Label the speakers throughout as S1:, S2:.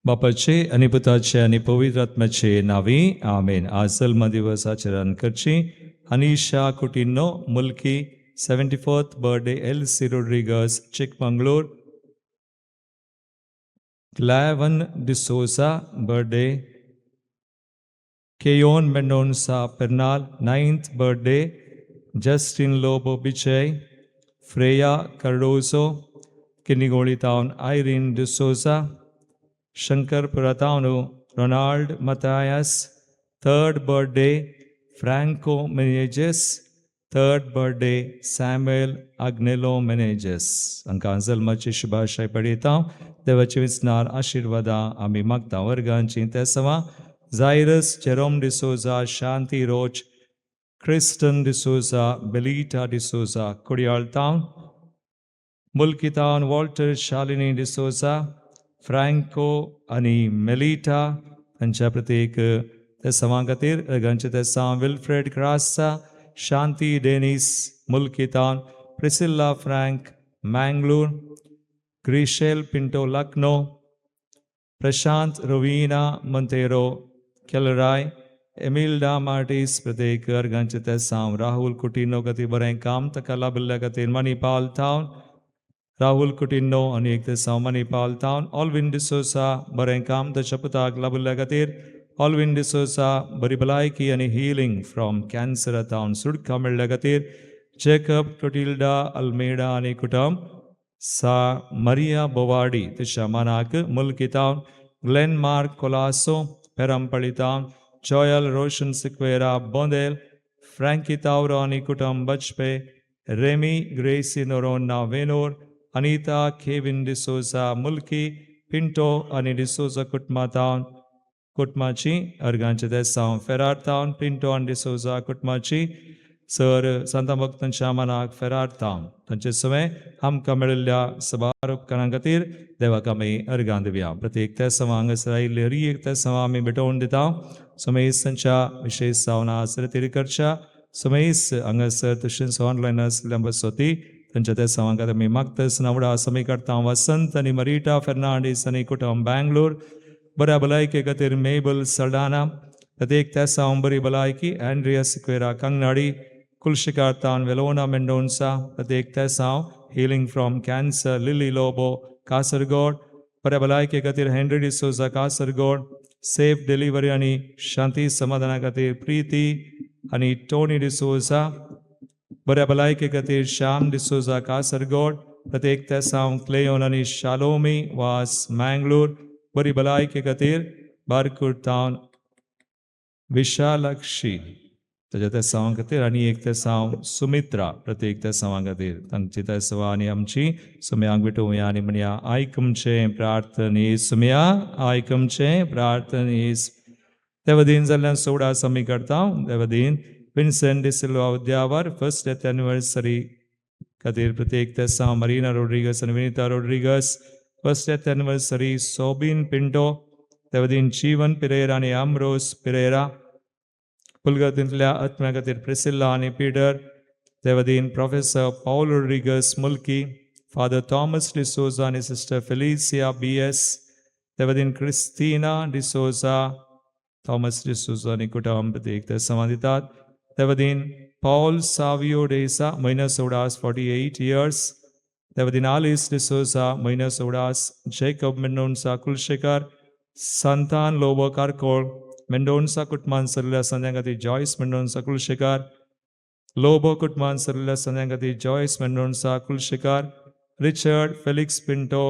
S1: बापाचे आणि पुताचे आणि पवित्र आत्म्याचे नावे आमेन. आज जन्मदिवसाचे रन करची Anisha Coutinho Mulki 74th birthday LC. Rodrigues Chikmagalur. क्लावन D'Souza birthday Keon Mendonca Pernal 9th birthday Justin Lobo बिचय Freya Cardoso Kinnigoli town Irene D'Souza शंकर पुरातानु Ronald Mathias 3rd birthday Franco Menezes 3rd birthday Samuel Agnelo Menezes हांकां जल्माची शुभाशय पळयता. देवाचे विस्नार आशिर्वादा आमी मागता. वर्गांची तेसवा Jairus Jerome D'Souza Shanti Roche Kristen D'Souza Belita D'Souza Kudiyal town Mulki town Walter Shalini D'Souza Franco आणि मेलिटा हांच्या प्रत्येक तेसवां खातीर अर्गांचे तेसां Wilfred Crasta Shanti Dennis Mulki town Priscilla Frank Mangalore Grishel Pinto Lucknow Prashant Rovina Monteiro Kelarai Emilda Martis प्रत्येक अर्गांचे तेसां राहुल कुटिनो खातीर बरें काम ताका लाभिल्ल्या खातीर मणिपाल टाउन राहुल कुटिनो आणि एक तेसां मणिपाल टाउन ऑल्विन डिसोसा बरें काम ताच्या पुताक लाभिल्ल्या खातीर ऑल्विन डिसोसा बरी भलायकी आनी हिलिंग फ्रॉम कॅन्सर टाउन सुटका मेळ्ळ्या खातीर जेकब क्लोटिल्डा अल्मेडा आनी कुटुंब सा मरिया बोवाडी तिच्या मनाक Mulki town Glen Mark Colaco Perampalli town Joel Roshan Sequeira Bondel Franky Tauro आनी कुटुंब Bajpe Remy Gracy Noronha Venur Anita Kevin D'Souza Mulki Pinto आणि डिसोजा कुटुंबा टाउन कुटुंबाची अर्गांचे तेसां फेरार टाउन पिंटो आनी डिसोजा कुटुंबाची सर संता भक्तांच्या मनाक फेरार टाउन तांचे सवे आमकां मेळिल्ल्या सबार उपकारां खातीर देवाक आमी अर्गां दिवया. प्रत्येक तेसां हांगासर आयिल्ले हरी एक तेसां आमी भेटोवन दिता. सुमेस तांच्या विशेष सावना आसरे करच्या सुमेस हांगासर तशेंच ऑनलायन आसल्या बसोती तांच्या तेसां हांगा आमी मागतास नावडा समी करता. वसंत आनी मरिटा फेर्नांडीस आनी कुटुंब बँगलोर बऱ्या भलायके खातीर मेबल सल्डाना प्रत्येक तेसां बरी भलायकी Andrea Sequeira Kangnadi Kulshekar town Velona Mendonca प्रत्येक तेसां healing from cancer Lily Lobo Kasaragod बऱ्या भलायके खातीर Henry D'Souza Kasaragod safe delivery आनी शांती समाधाना खातीर प्रीती आनी टोनी डिसोजा बऱ्या भलायके खातीर श्याम डिसोजा कासरगोड प्रत्येक तेसां क्लेयोन आनी शालोमी वास मँगलोर बरी भलायके खातीर बारकूर टाउन विशालाक्षी ताच्या तेसां खातीर आनी एक तेसां सुमित्रा प्रत्येक तेसां खातीर तांची तेसां आनी आमची सुम्यांक भेटोवया आनी म्हणया आयकमचें प्रार्थने सुम्या आयकमचें प्रार्थने देवदीन जाल्ल्यान सोडा समी करता. देवदीन Vincent D'Silva Udyavar 1st death anniversary खातीर प्रत्येक तेसां मरीना रोड्रिगस आनी Vinita Rodrigues 1st death anniversary Sobin Pinto देवदीन जीवन पिरेरा आनी आम्रोस पिरेरा पुलगतींतल्या आत्म्या खातीर प्रिसिल्ला आनी पीटर देवदीन professor Paul Rodrigues Mulki father Thomas D'Souza आनी सिस्टर फेलिसिया BS देवदीन क्रिस्टिना डिसोजा थॉमस डिसोजा आनी कुटुंब प्रत्येक तेसां दितात. देवदीन पॉल सावियो डेसा महिना सोडास 48 years देवदीन आलिस डिसोजा महिना सोडास जैकब मेंडोन्सा कुलशेकर संतान लोबो कारकोळ मेंडोन्सा कुटुंबान सरल्या संध्या खातीर जॉयस मेंडोन्सा कुलशेकर लोबो कुटुंबान सरल्या संध्या खातीर Joyce Mendonca Kulshekar Richard Felix Pinto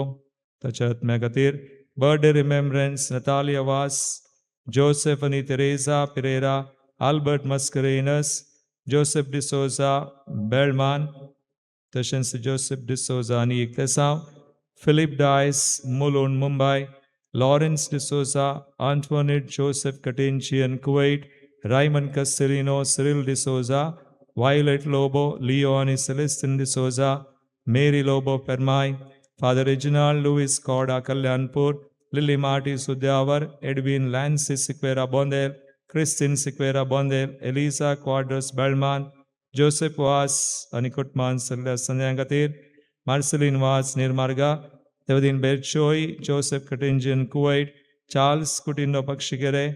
S1: ताच्या आत्म्या खातीर birthday remembrance Natalia Vas Joseph आनी Teresa Pereira Albert Mascarenhas Joseph D'Souza Belman तशेंच जोसेफ डिसोजा आनी एक तेसां Philip Dias Mulund Mumbai Lawrence D'Souza Antonette Joseph कटेंचियन कुवैट रायमन कस्सेलिनो Cyril D'Souza Violet Lobo Leo आनी सेलेस्टिन डिसोजा मेरी लोबो पेरमाय फादर रेजिनाल्ड लुईस कॉडा कल्याणपूर लिली मार्टी सुद्यावर एडविन लॅन्सिस Sequeira Bondel Christine Sequeira Bondel Elisa Quadros Belman Joseph Vas आनी कुटुंबान सरल्या संध्या खातीर मार्सेलीन वास निर्मार्गा देवदीन बेरचोई जोसेफ कटेंजियन कुवैट चार्ल्स कुटिनो पक्षिगेरे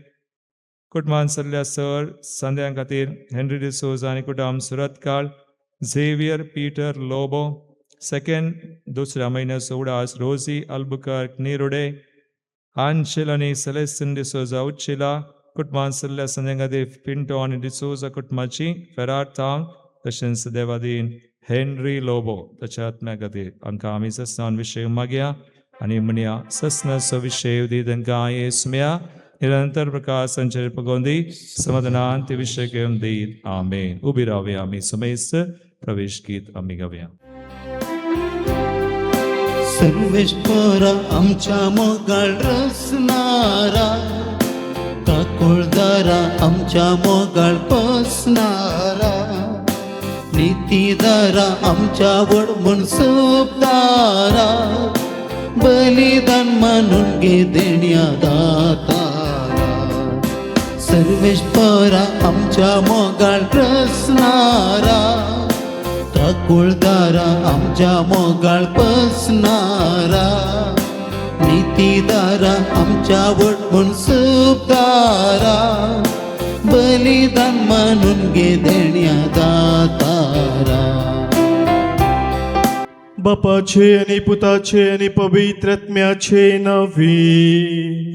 S1: कुटुंबान सल्ल्या सर संध्यां खातीर हेनरी डिसोजा आनी कुटुंब Surathkal Xavier Peter Lobo second दुसऱ्या म्हयन्याचो उडास रोजी अल्बुकर्क निरुडे आंचेल आनी सेलेस्टिन डिसोजा उच्चिला कुटुंबान सल्ल्या संध्यां खातीर पिंटो आनी डिसोजा कुटुंबाची फेरार तशेंच देवादीन हेनरी लोबो ताच्या आत्म्या खातीर आमकां आमी सस्नान विशय मागया आनी म्हणया सस्नाचो विशय दी तांकां येसम्या निरंतर प्रकाश संचय पगोंदी समाधानांत विषय घेवन दीत आमेन. उबी रावया आमी समेस्त प्रवेश गीत आमी गावया.
S2: सर्वेश्वरा आमच्या मोगाळ रचणारा काकुळदारा आमच्या मोगाळ बसणारा नीतीदारा आमच्या वडमून सोपदारा बलिदान मानून घे देण्या दातारा सर्वेश्वरा आमच्या मोगाळ रचणारा काकुळदारा आमच्या मोगाळ बसणारा नीतीदारा आमच्या वडमून सोपदारा बलिदान मानून घे देण्या दातारा.
S3: बापाचे आणि पुताचे आणि पवित्रात्म्याचे नावी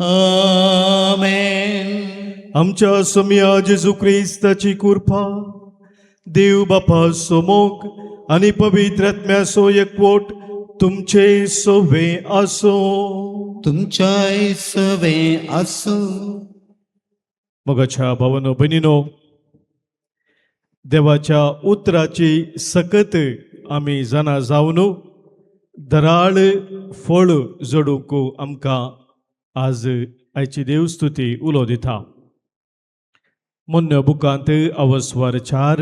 S2: आमेन.
S3: आमच्या सम्या जेजू ख्रिस्ताची कृपा देव बापा सोमोग आणि पवित्रात्म्याचो एकवट तुमचे सोवे आसो.
S2: तुमच्या सवे आसो.
S3: मोगाच्या भावानो बहिणीनो, देवाच्या उतराची सकत आमी जाणा जावन दराळ फळ जोडूंक आमकां आज आयची देवस्तुती उलो दिता. मोन्य बुकांत अवस्वर 4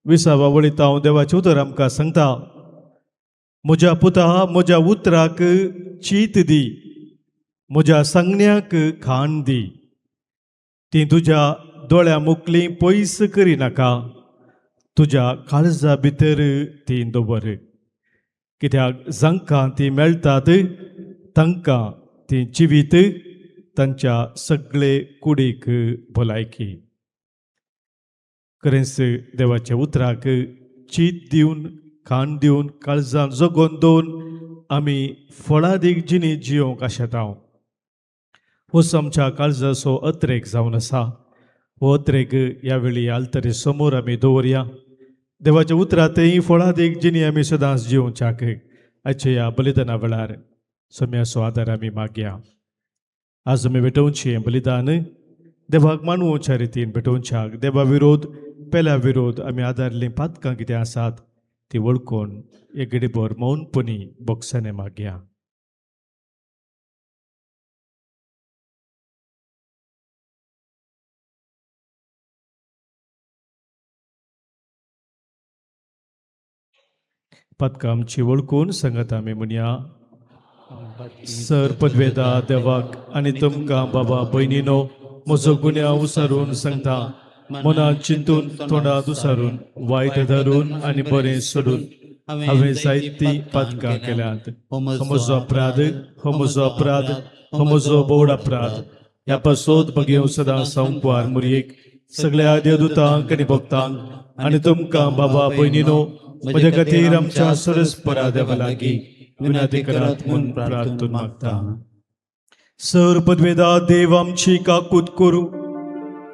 S3: 20 वळीत हांव देवाचें उतर आमकां सांगता, म्हज्या पुता म्हज्या उतराक चीत दी, म्हज्या सांगण्याक खाण दी, ती तुज्या दोळ्या मुखली पयस करिनाका, तुज्या काळजा भितर ती दवर. कित्याक जांकां ती मेळटात तांकां ती जिवीत, तांच्या सगळे कुडीक भलायकी. खरेंच देवाच्या उतराक चीत दिवन खाण दिवन काळजान जगोवन दवरून आमी फळादीक जिणेंत जियोंक आशेता. हो आमच्या काळजाचो अत्रेक जावन आसा. हो अत्रेक ह्या वेळी आल्तरे समोर आमी दवरया. देवाच्या उतरांतय फळादीक जिणी आमी सदांच जिवोवच्याक आजच्या ह्या बलिदाना वेळार सम्याचो आदार आमी मागया. आज आमी भेटोवचें बलिदान देवाक मानवोवच्या रितीन भेटोवच्याक देवा विरोध पेल्या विरोध आमी आदारलीं पातकां कितें आसात ती वळखून एक घडीभर मौनपणी बोगसाने मागया. पातकां आमची वळखून सांगात आमी म्हणया, सर पदवेदा देवाक आनी तुमकां बाबा भयणीनो, म्हजो गुन्या उसारून सांगता, मनात चिंतून तोंडात उसारून वायट धरून आनी बरें सोडून हांवें जायतीं पातकां केल्यात. हो म्हजो अपराध, हो म्हजो अपराध, हो म्हजो बोड अपराध. ह्या पासोत बगयो सदां संकवार मुरयेक सगळ्या देवदूतांक आनी भक्तांक आनी तुमकां बाबा भयणीनो, म्हजे खातीर आमच्या सरस्परा देवा लागीं विनंती करात म्हूण प्रार्थून मागता. सर पदवेदा देव आमची काकूत करूं,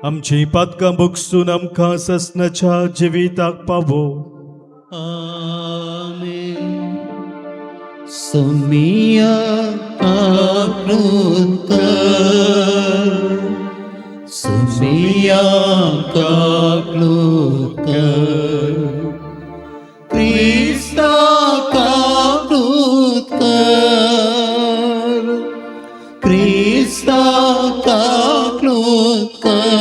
S3: आमची पातकां भोगसून आमकां ससनाच्या जिविताक पावो.
S2: आमेन. सोमिया काकृत कर, सोमिया काकृत कर, क्रिस्ता काकृत कर, क्रिस्ता काकृत कर,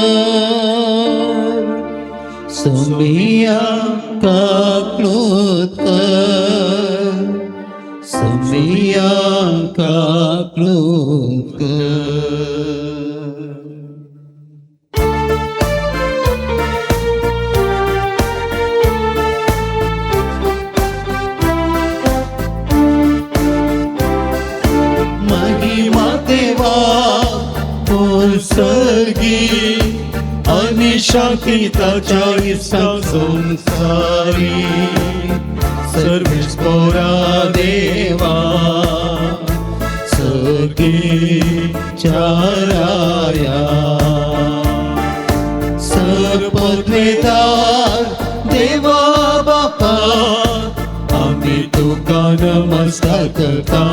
S2: सोमिया काकृत कर, सोमिया काकृत कर. महिमा देवा सर्गी आणि शांतीताच्या इष्टांक संसारी सर्वेश पोरा देवा सर्गी चाराया सर्पद्वेदार देवा बापा आम्ही तुका नमस्कार करता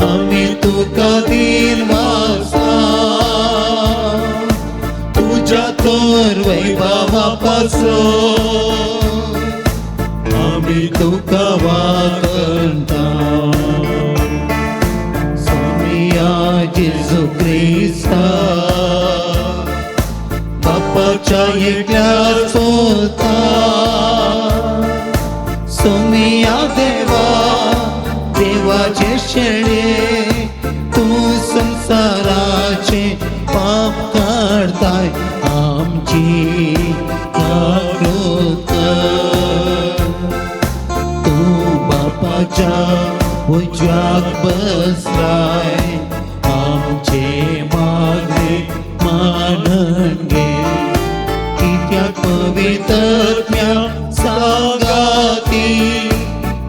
S2: आम्ही तुका दिन वाजता तुझ्या तोर वैभवापासून आम्ही तुका वाकणता सोमिया जेजू ख्रिस्ता बापाच्या एकल्या सोता सोमिया देवा देवाचे शेळे तू संसाराचे पाप काढताय आमची जागृत तू बापाच्या उजव्यात बसलाय आमचे मागे मानन घे कित्याक पवित्रज्ञा सांगाती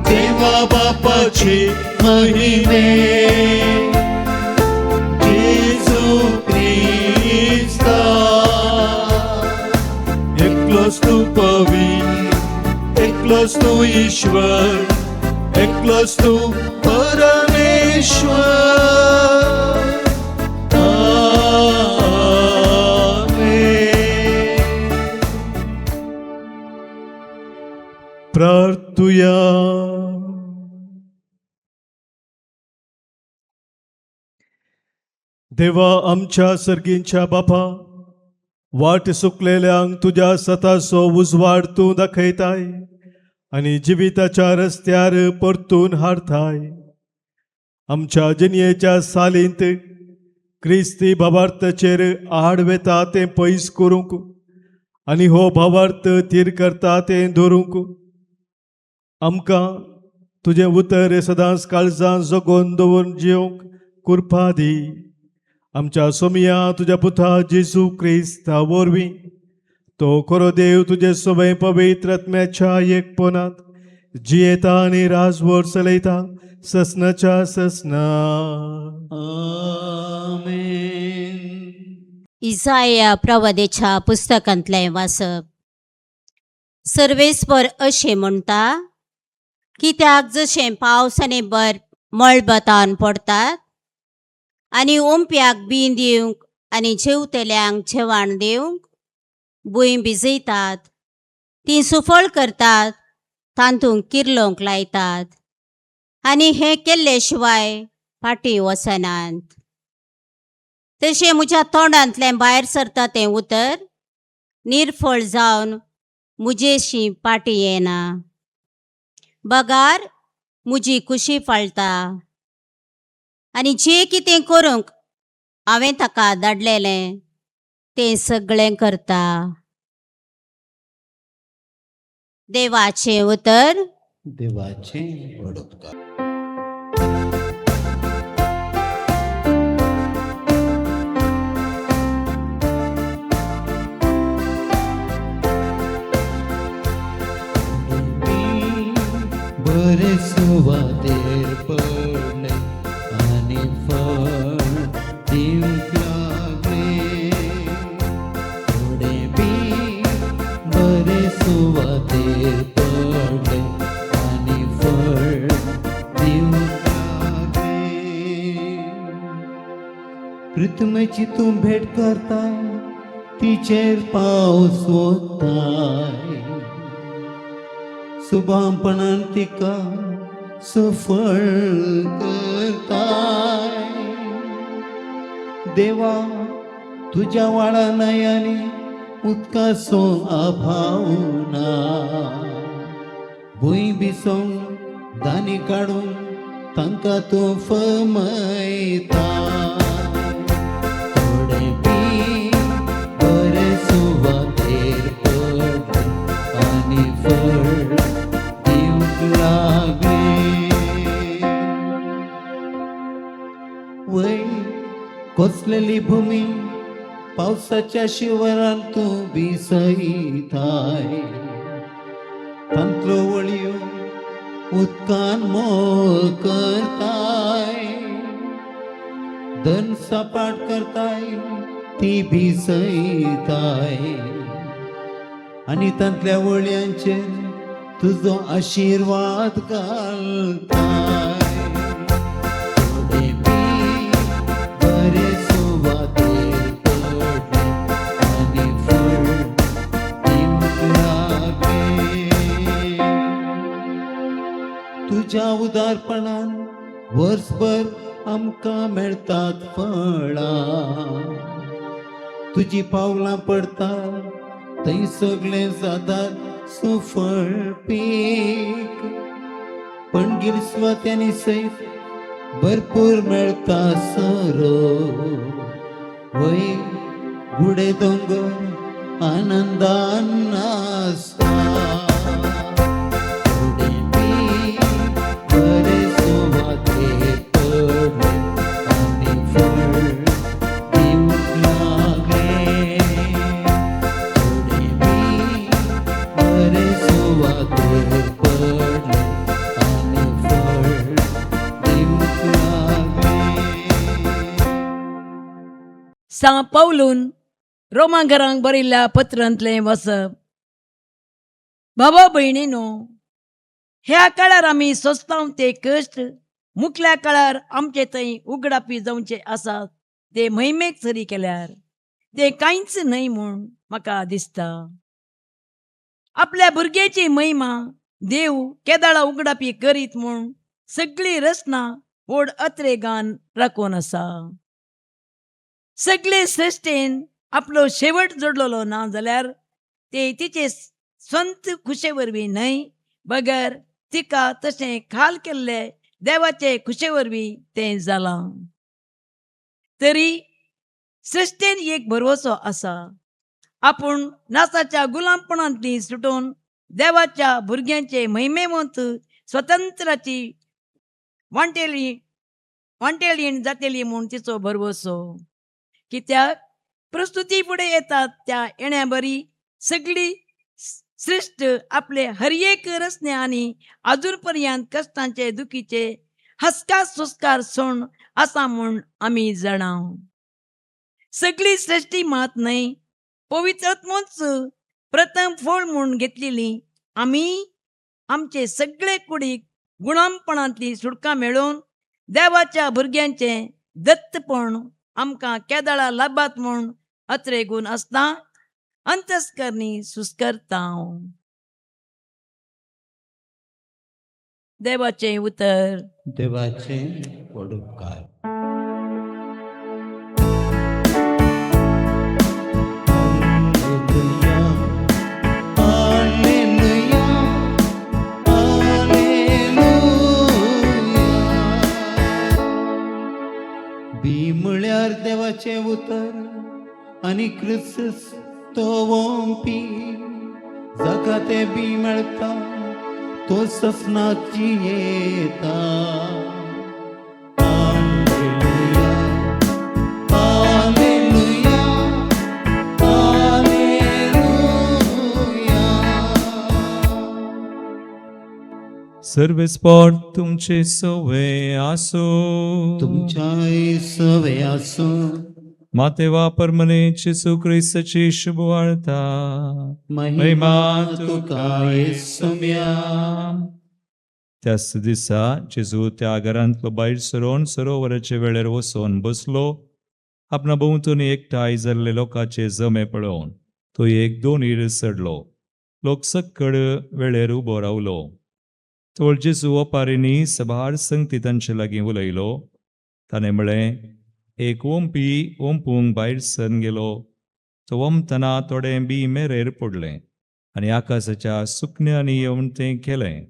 S2: देवा बापाची महिमे जेजू ख्रिस्ता एकलोच तू पवित्र एकलोच तू ईश्वर एकलोच तू परमेश्वर आमेन.
S3: प्रार्थूया. देवा आमच्या सर्गींच्या बापा वाट सुकलेल्यांक तुझ्या सताचो उजवाड तूं दाखयताय आनी जिविताच्या रस्त्यार परतून हाडताय. आमच्या जिणयेच्या सालींत क्रिस्ती भावार्थाचेर आड वेता तें पयस करूंक आनी हो भावार्थ थीर करता तें धरूंक आमकां तुजें उतर सदांच काळजांत जगोवन दवरून जिवंक कृपा दी. आमच्या सोमिया तुझ्या पुता जेजू क्रिस्ता वरवीं तो खरो देव तुजे सोबे पवित्र आत्म्याच्या एकपणांत जियेता आनी राजवट चलयता ससनाच्या ससना.
S2: आमेन.
S4: इसाया प्रवादेच्या पुस्तकांतलें वाचप. सर्वेस्पर अशें म्हणटा, कित्याक जशें पावस आनी मळबतान पडटात आनी ओंप्याक बीं दिवंक आनी जेवतल्यांक जेवण दिवंक भूंय भिजयतात, तीं सुफळ करतात, तांतूंक किर्लोंक लायतात आनी हें केल्ले शिवाय फाटीं वचनात. तशें म्हज्या तोंडांतलें भायर सरता तें उतर निर्फळ जावन मुजेशी फाटीं येना. बगार म्हजी कुशी फाळटा आनी जें कितें करूंक हांवें ताका धाडलेलें तें सगळें करता. देवाचें उतर.
S2: देवाचे वडोदकार. बरे सुवातेर पडले आनी फळ दिवंक लागले. थोडे बी बरे सुवातेर पडले आनी फळ दिवंक लागले. पृथ्वीची तूं भेट करताय तिचेर पावस वताय. सुभामपणान तिका सफळ करताय. देवा तुझ्या वाडा नयानी उदकाचो अभाव ना. भूंय भिसोंक दानी काडून तांकां तूं फमयता. थोडे बी बरे सुवातेर पडले आनी फळ लागले. वय कोसलेली भूमी पावसाच्या शिवरान तूं बिसयताय तंत्रो वळयो उदकान मोळ करताय धन सपाट करताय ती बिसयताय आनी तांतल्या वळयांचेर तुजो आशीर्वाद घालताय बरे सुवातेर पडले आनी फळ दिवंक लागले तुज्या उदारपणान वर्सभर आमकां मेळटात फळां तुजी पावलां पडतात थंय सगळें जातात सुफळ पीक पणगीर स्वात्यांनी सैत भरपूर मेळटा सरो वय गुडे दोंगर आनंदान नाचता बरे सुवातेर पडले आनी फळ दिवंक लागले बरे सुवातेर पडले आनी फळ दिवंक लागले
S5: सा पावलून रोमांकरांक बरयल्ल्या पत्रांतलें वचप. भावा भयणीनो, ह्या काळार आमी सोंसतांव ते कश्ट मुखल्या काळार आमचे थंय उगडापी जावचे आसात ते महिमेक सरी केल्यार ते कांयच न्हय म्हूण म्हाका दिसता. आपल्या भुरग्याची महिमा देव केदाळा उगडापी करीत म्हूण सगळी रचना व्हड अत्रेगान राखून आसा. सगळे सृश्टेन आपलो शेवट जोडलेलो ना जाल्यार ते तिचे स्वंत खुशे वरवीं न्हय बगर तिका तशें खाल केल्ले देवाचे खुशे वरवीं तें जालां. तरी सृश्टेन एक भरवसो आसा. आपूण नासाच्या गुलामपणांतली सुटून देवाच्या भुरग्यांचे महिमेवंत स्वतंत्राची वांटेलीण जातेली म्हूण तिचो भरवसो. कित्याक प्रस्तुती फुडें येतात त्या येण्या बरी सगळी सृश्ट आपले हर एक रचने आनी आजून पर्यंत कश्टांचे दुखीचे हसकार सुस्कार सोण आसा म्हूण आमी जाणाव. सगळी सृश्टी मात न्हय पवित्र आत्मोच प्रथम फळ म्हूण घेतलेली आमी आमचे सगळे कुडीक गुणामपणांतली सुटका मेळोवन देवाच्या भुरग्यांचे दत्तपण आमकां केदाळा लाभात म्हूण अत्रेगून आसता अंतस्करणी सुस्करतांव. देवाचें उतर.
S2: देवाचे व्हड उपकार. Hallelujah, hallelujah. बी म्हळ्यार देवाचे उतर आनी क्रिस्त तो वोंपी जाका ते बी मेळटा तो सपनात जियेता. Hallelujah, hallelujah, hallelujah.
S1: सर्वेस्पॉट तुमचे सवे आसो.
S2: तुमच्या सवे आसो.
S1: मातेवा परमने येशू ख्रिस्ताची शुभ वार्ता.
S2: महिमा तुका येसुम्या.
S1: त्याच दिसा जेजू त्या घरांतलो भायर सरोन सरोवराचे वेळेर वचोन बसलो. आपणा भोंवतणी एकठांय जाल्ले लोकांचे जमे पळोवन तो एक दोनीर चडलो. लोक सक्कड वेळेर उबो रावलो. तोळ जेजू ओपारींनी सभार संगती तांचे लागीं उलयलो. ताणें म्हळें, एक ओंपी ओंपूंक भायर सन गेलो. तो ओंपतना थोडे बी मेरेर पडले आनी आकाशाच्या सुकण्यांनी येवन तें केलें.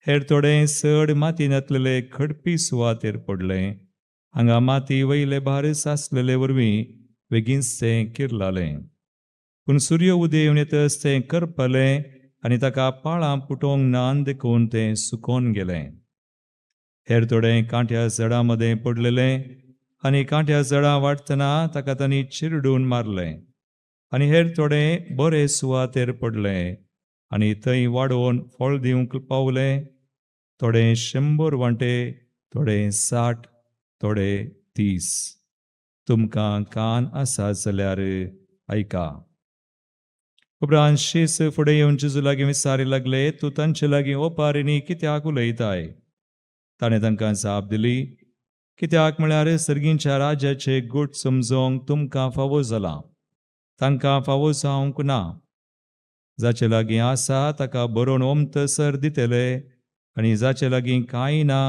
S1: हेर थोडे चड मातीनातलेले खडपी सुवातेर पडले. हांगा माती वयले भार सासलेले वरवीं बेगीनच तें किरलालें. पूण सूर्य उदेवन येतच तें करपलें आनी ताका पाळां पुटोवंक नान देखून तें सुकोवन गेलें. हेर थोडें कांट्या झाडां मदें पडलेलें आनी कांट्या जळां वाडटना ताका तांणी चिरडून मारलें. आनी हेर थोडे बरे सुवातेर पडले आनी थंय वाडोवन फळ दिवंक पावले. थोडे 100 वांटे, थोडे 60, थोडे 30. तुमकां कान आसा जाल्यार ऐका. उपरांत शीस फुडें येवन जेजू लागीं विचारूंक लागले, तूं तांचे लागीं ओपारींनी कित्याक उलयताय? ताणें तांकां जाप दिली, कित्याक म्हळ्यार सर्गींच्या राजाचे गूट समजोवंक तुमकां फावो जाला, तांकां फावो जावंक ना. जाचे लागीं आसा ताका बरोवन ओमतसर दितले आनी जाचे लागीं कांय ना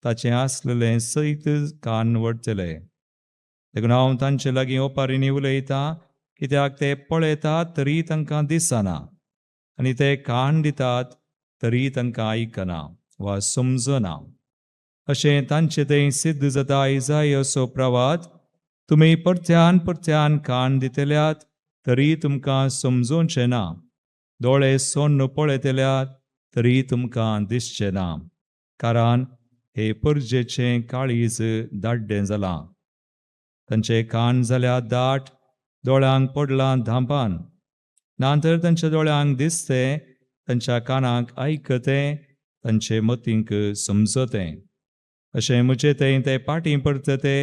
S1: ताचें आसलेलें सयत कान वडतले. देखून हांव तांचे लागीं ओपारींनी उलयतां, कित्याक ते पळयतात तरी तांकां दिसना आनी ते कान दितात तरी तांकां आयकना वा समजना. अशें तांचे थंय सिद्ध जाता इजाय असो प्रवाद, तुमी परत्यान परत्यान कान दितल्यात तरी तुमकां समजोवचें ना, दोळे सोन्न पळयतल्यात तरी तुमकां दिसचें ना, कारण हे परजेचें काळीज दाड्डें जालां. तांचे कान जाल्या दाट, दोळ्यांक पडलां धांपान. नांतर तांच्या दोळ्यांक दिसतें, तांच्या कानाक आयकतें, तांचे मतींक समजतें. अशें म्हजें थंय ते पाटी परतते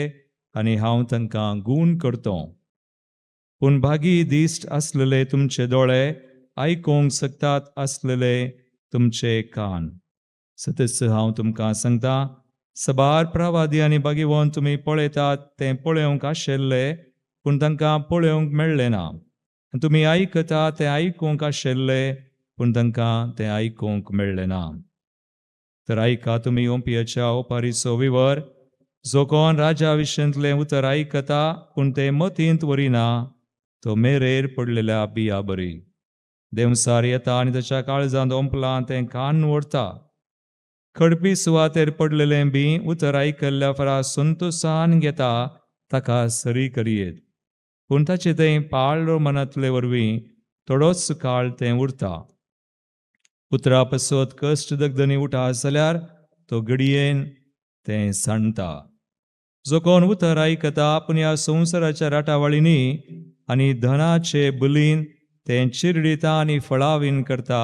S1: आनी हांव तांकां गूण करतों. पूण भागी दिश्ट आसलेले तुमचे दोळे, आयकूंक शकतात आसलेले तुमचे कान. सतच हांव तुमकां सांगतां, सबार प्रवादी आनी भागीवंत तुमी पळयतात तें पळोवंक आशिल्ले, पूण तांकां पळोवंक मेळ्ळें ना. तुमी आयकता तें आयकूंक आशिल्ले, पूण तांकां तें आयकूंक मेळ्ळें ना. तर आयका तुमी ओंपियेच्या ओपारीचो विवर. जो कोण राजा विशयांतलें उतर आयकता पूण तें मतींत व्हरिना, तो मेरेर पडलेल्या बिया बरी. देवसार येता आनी ताच्या काळजांत ओंपलां तें कान व्हरता. खडपी सुवातेर पडलेलें बी उतर आयकल्ल्या फरा संतोशान घेता ताका सरी करियेत. पूण ताचे थंय पाळ्ळो मनांतले वरवीं थोडोच काळ तें उरता. उतरा पासत कश्ट दगदनी उठा जाल्यार तो घडयेन तें सांडटा. जो कोण उतर आयकता पूण ह्या संवसाराच्या राटावळींनी आनी धनाचे बलीन तें चिरडिता आनी फळावीन करता,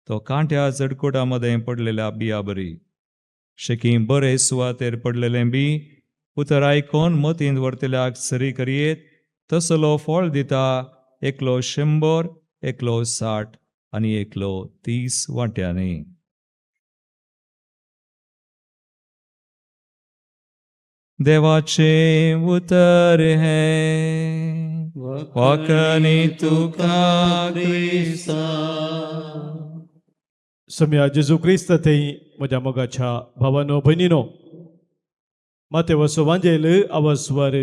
S1: तो कांट्या जडकोटा मदें पडलेल्या बिया बरी. शेकी बरे सुवातेर पडलेलें बी उतर आयकोन मतींत व्हरतल्याक सरी करियेत, तसलो फळ दिता, एकलो 100, एकलो 60 आनी एकलो 30 वांट्यांनी. देवाचे उतर है वाकनी तुका
S2: क्रिस्ता.
S3: सम्या जेजू क्रिस्त थंय म्हज्या मोगाच्या भावानो भयणीनो, मातेवचो वांजेल आवाजवर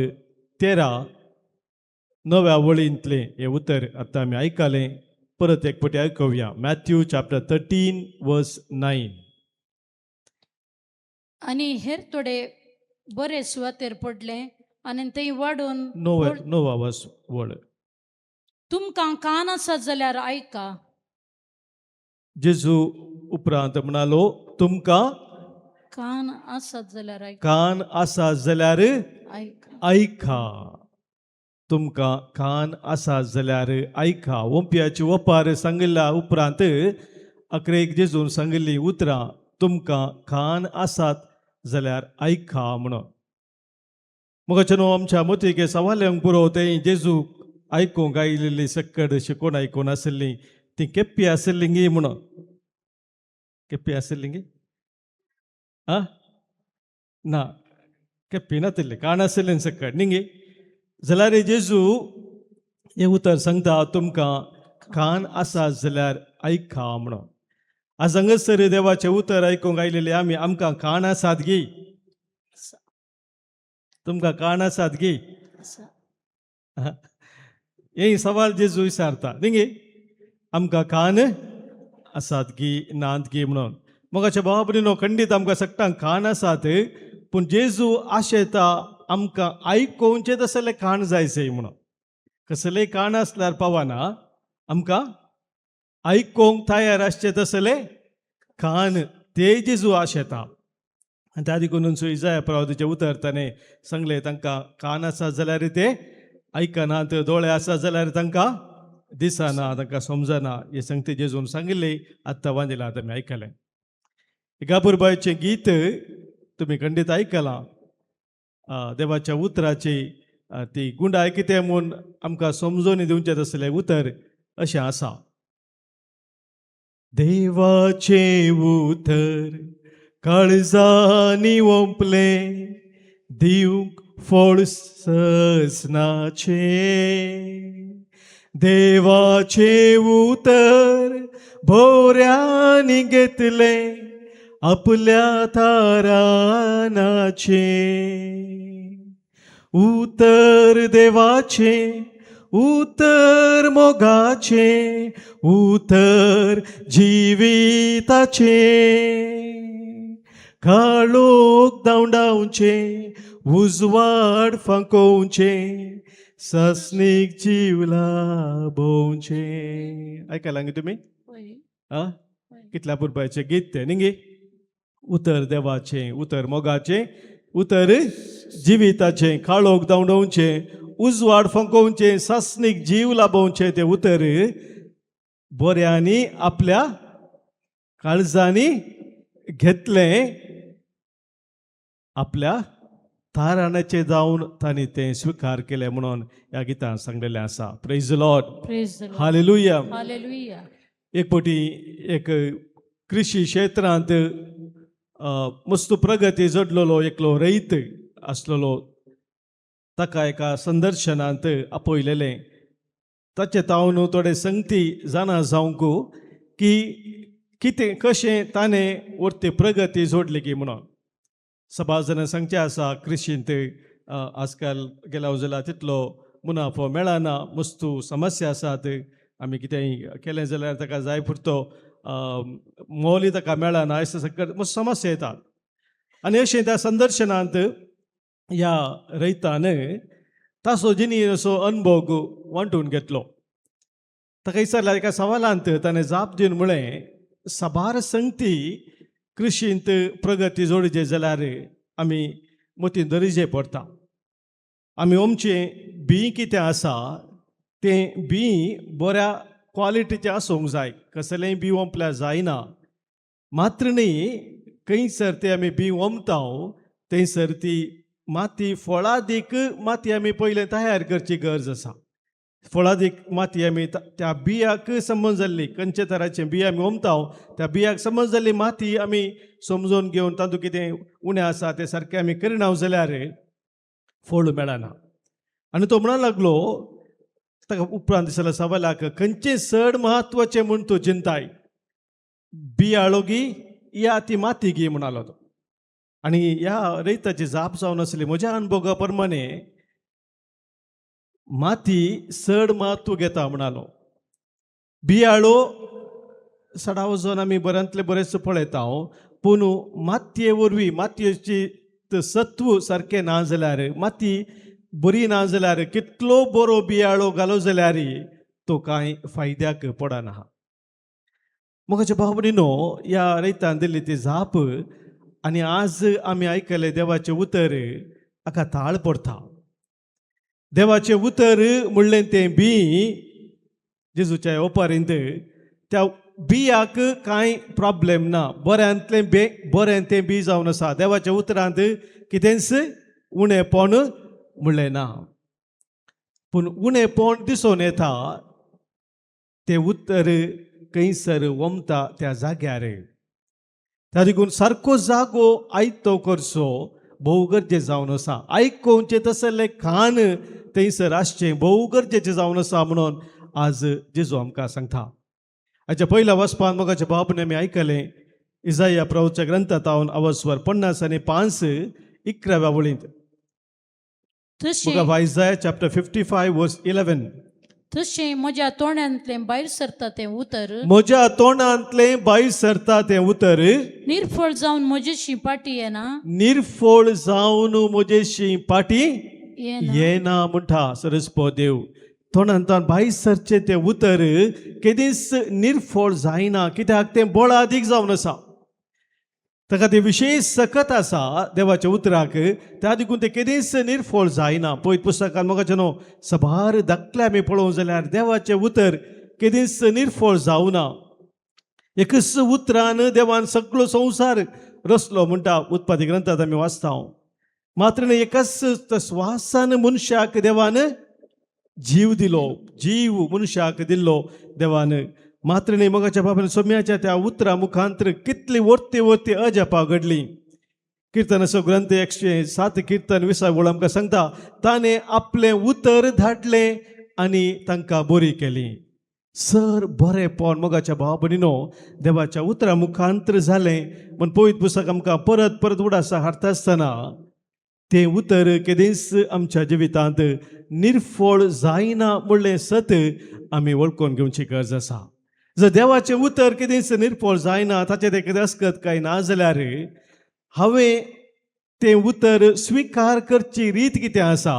S3: 13 9व्या वळींतलें हें उतर आतां आमी आयकलें. परत एक फावटी आयकुया. मॅथ्यू चॅप्टर 13 वर्स 9.
S6: आनी हेर थोडे बरे सुवातेर पडले आनी थंय वाडून
S3: 9वा वर्स वळ.
S6: तुमकां कान आसा जाल्यार आयका.
S3: जेजू उपरांत म्हणालो, तुमकां
S6: कान आसात जाल्यार आयका.
S3: कान आसा जाल्यार
S6: आयका.
S3: ऐका. तुमकां कान आसा जाल्यार ऐका. ओंपियाची ओपार सांगिल्ल्या उपरांत अकरेक जेजून सांगिल्लीं उतरां तुमकां कान आसात जाल्यार ऐका म्हणून. मोगाचे न्हू, आमच्या मतीक सवाल्यांक पुरो तें जेजू आयकूंक आयिल्लीं सक्कड शिकोवन आयकून आसलीं ती केप्पी आसलीं गी म्हणून. केप्पी आसलीं गी? ना, केप्पी नासलीं, कान आसलीं सक्कड न्ही गे. जाल्यार जेजू हें उतर सांगता, तुमकां कान आसा जाल्यार ऐका म्हणून. आज हांगासर देवाचें उतर आयकूंक आयलेले आमी. आमकां कान आसात गे? तुमकां कान आसात गे? हे सवाल जेजू विचारता न्ही गे. आमकां कान आसात गी नात गे म्हणून. मोगाच्या भावा भयणीनो, खंडीत आमकां सगळ्यांक कान आसात, पूण जेजू आशेता आमकां आयकोवचे तसले कान जायचे म्हणून. कसले कान आसल्यार पावना, आमकां आयकोंक तयार आसचे तसले कान ते जेजू आशेता. आनी त्या देखून इजाया प्रवादीचे उतर ताणें सांगलें तांकां कान आसा जाल्यार ते आयकनात, दोळे आसा जाल्यार तांकां दिसना, तांकां समजना. हे संगती जेजून सांगिल्ली आत्तां वांदिला आतां आमी आयकलें. गाबुरबायेचें गीत तुमी खंडीत आयकलां. देवाच्या उतराची ती गुंडाय कितें म्हूण आमकां समजोवन दिवचें तसलें उतर अशें आसा. देवाचे उतर काळजांनी ओंपले, दिवंक फळ ससनाचे. देवाचे उतर भोवऱ्यांनी घेतले, आपल्या तारानाचे. उतर देवाचे, उतर मोगाचे, उतर जिविताचे. काळोख धांवडावचे, उजवाड फांकोवचे, ससनीक जीव लाभोवचे. आयकलां गे तुमी? कितल्या पुरपाचें गीत तें न्ही गे? उतर देवाचें, उतर मोगाचें, उतर जिविताचें. काळोख धांवडावचें, उजवाड फंकोवचें, ससनीक जीव लाभोवचें तें उतर बऱ्यांनी आपल्या काळजांनी घेतलें, आपल्या ताराणाचें जावन तांणी तें स्विकार केलें म्हणून ह्या गितान सांगलेलें आसा. Praise the Lord,
S6: praise the Lord.
S3: Hallelujah.
S6: Hallelujah.
S3: एक फावटी एक कृषी क्षेत्रांत मस्त प्रगती जोडलेलो एकलो रैत आसलेलो. ताका एका संदर्शनांत आपयलेलें. ताचे तावन थोडे संगती जाणा जावंक की कितें कशें ताणें व्हरती प्रगती जोडली की म्हणून. सबाज जाणां सांगचें आसा कृशींत आजकाल गेल्या जाल्यार तितलो मुनाफो मेळना, मस्तू समस्या आसात. आमी कितेंय केलें जाल्यार ताका जाय पुरतो मोलय ताका मेळना, अशें सगळे समस्या येतात. आनी अशें त्या संदर्शनांत ह्या रैतान ताचो जिणी असो अनुभव वांटून घेतलो. ताका विचारल्यार एका सवालांत ताणें जाप दिवन म्हळें, साबार संगती कृशींत प्रगती जोडचे जाल्यार आमी मतीन दरिजे पडटा. आमी आमचें बी कितें आसा तें बी बऱ्या क्वॉलिटीचें आसूंक जाय. कसलेंय बी ओंपल्यार जायना. मात्र न्ही, खंयसर ते आमी बी ओंपता थंयसर ती माती फळादीक माती आमी पयलें तयार करची गरज आसा. फळादीक माती आमी त्या बियाक समज जाल्ली, खंयचे तराचें बी आमी ओंपता त्या बियाक समज जाल्ली माती आमी समजून घेवन तातूंत कितें उणें आसा तें सारकें आमी करिना जाल्यार फळ मेळना. आनी तो म्हणूंक लागलो, ताका उपरांत दिसलो सवालाक, खंयचें चड म्हत्वाचें म्हूण तूं चिंताय, बियाळो गी या ती माती गी म्हणालो तो. आनी ह्या रैताची जाप जावन आसली. म्हज्या अनुभवा प्रमाणे माती चड म्हत्व घेता म्हणालो. बियाळो सडा वचोन आमी बऱ्यांतले बरेंच पळयता, पूण मातये वरवीं मातयेची सत्व सारकें ना जाल्यार, माती बरी ना जाल्यार कितलो बरो बियाळो घालो जाल्यार तो कांय फायद्याक पडना. मोगाच्या भाव भयणीनो, ह्या रैतान दिल्ली ती जाप आनी आज आमी आयकलें देवाचें उतर हाका ताळ पडटा. देवाचें उतर म्हणलें तें बी जेजूच्या येवपारेंत त्या बियाक कांय प्रॉब्लेम ना. बरें तें बी जावन आसा. देवाच्या उतरांत कितेंच उणेंपण म्हणलें ना. पूण उणेंपण दिसून येता तें उतर खंयसर वमता त्या जाग्यार. त्या देखून सारको जागो आयतो करचो भोव गरजेचें जावन आसा. आयकोवचें तसलें खाण थंयसर आसचें भोव गरजेचें जावन आसा म्हणून आज जेजू आमकां सांगता. हाच्या पयल्या वचपान मोगाच्या बापून आमी आयकलें इजाया प्रभूच्या ग्रंथांत अवस्वर 50 आनी 5 11व्या वळींत.
S6: तशें
S3: Isaiah chapter 55 verse 11.
S6: तशें म्हज्या तोंडांतलें भायर सरता तें उतर
S3: म्हज्या तोंडांतलें भायर सरता तें उतर
S6: निर्फळ जावन म्हजेशी पाटी येना.
S3: निर्फळ जावन म्हजेशी पाटी
S6: येना.
S3: येना म्हणटा सरस्पो देव. तोंडांतल्यान भायर सरचें तें उतर केदींच निर्फळ जायना, कित्याक तें बळ अदीक जावन आसा. ताका ते विशेष सकत आसा देवाच्या उतराक त्या देखून ते केदींच निर्फळ जायना. पळयत पुस्तकान मोगाचे न्हू सबार धाकले आमी पळोवंक जाल्यार देवाचें उतर केदींच निर्फळ जावना. एकच उतरान देवान सगळो संवसार रचलो म्हणटा उत्पत्ती ग्रंथांत आमी वाचता. मात्र न्ही एकाच श्वासान मनशाक देवान जीव दिलो, जीव मनशाक दिल्लो देवान. मात्र न्ही मोगाच्या बाबान सोम्याच्या त्या उतरा मुखांतर कितली वर्ती वर्ती अजापा घडली. किर्तनाचो ग्रंथ 107 कीर्तन 20 वळ आमकां सांगता ताणें आपलें उतर धाडलें आनी तांकां बरी केली. सर बरेंपण मोगाच्या भावा भयणीनो देवाच्या उतरा मुखांतर जालें म्हण पळयत पुस्तक आमकां परत परत उडासा हाडटा आसतना तें उतर केदींच आमच्या जिवितांत निर्फळ जायना म्हणलें सत आमी वळखून घेवची गरज आसा. जर देवाचें उतर केदींच निर्फळ जायना ताचें तें कितें आसकत काय ना जाल्यार हांवें तें उतर स्विकार करची रीत कितें आसा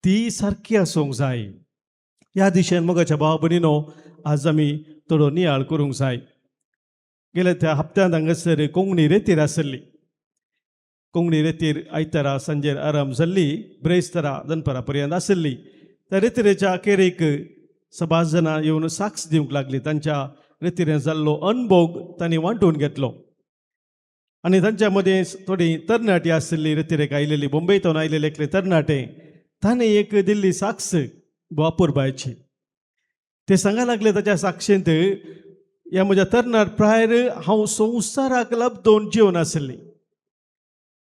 S3: ती सारकी आसूंक जाय. ह्या दिशेन मोगाच्या भावा भयणीनो आज आमी थोडो नियाळ करूंक जाय. गेल्या त्या हप्त्यांत हांगासर कोंकणी रेतीर आसली. कोंकणी रेतीर आयतारा सांजेर आराम जाल्ली, ब्रेस्तारा दनपारा पर्यंत आसली. त्या रेतीरेच्या अखेरेक सबास जाणां येवन साक्ष दिवंक लागली. तांच्या रेतीरेन जाल्लो अणभव तांणी वांटून घेतलो. आनी तांच्या मदें थोडी तरणाटी आसली रेतीरेक आयलेली, मुंबयतून आयलेले एकले तरणाटे. ताणें एक दिल्ली साक्ष बापूरबायची. ते सांगा लागले ताच्या साक्षेंत ह्या म्हज्या तरणाट प्रायर हांव संवसाराक लाभदोन जिवन आसली.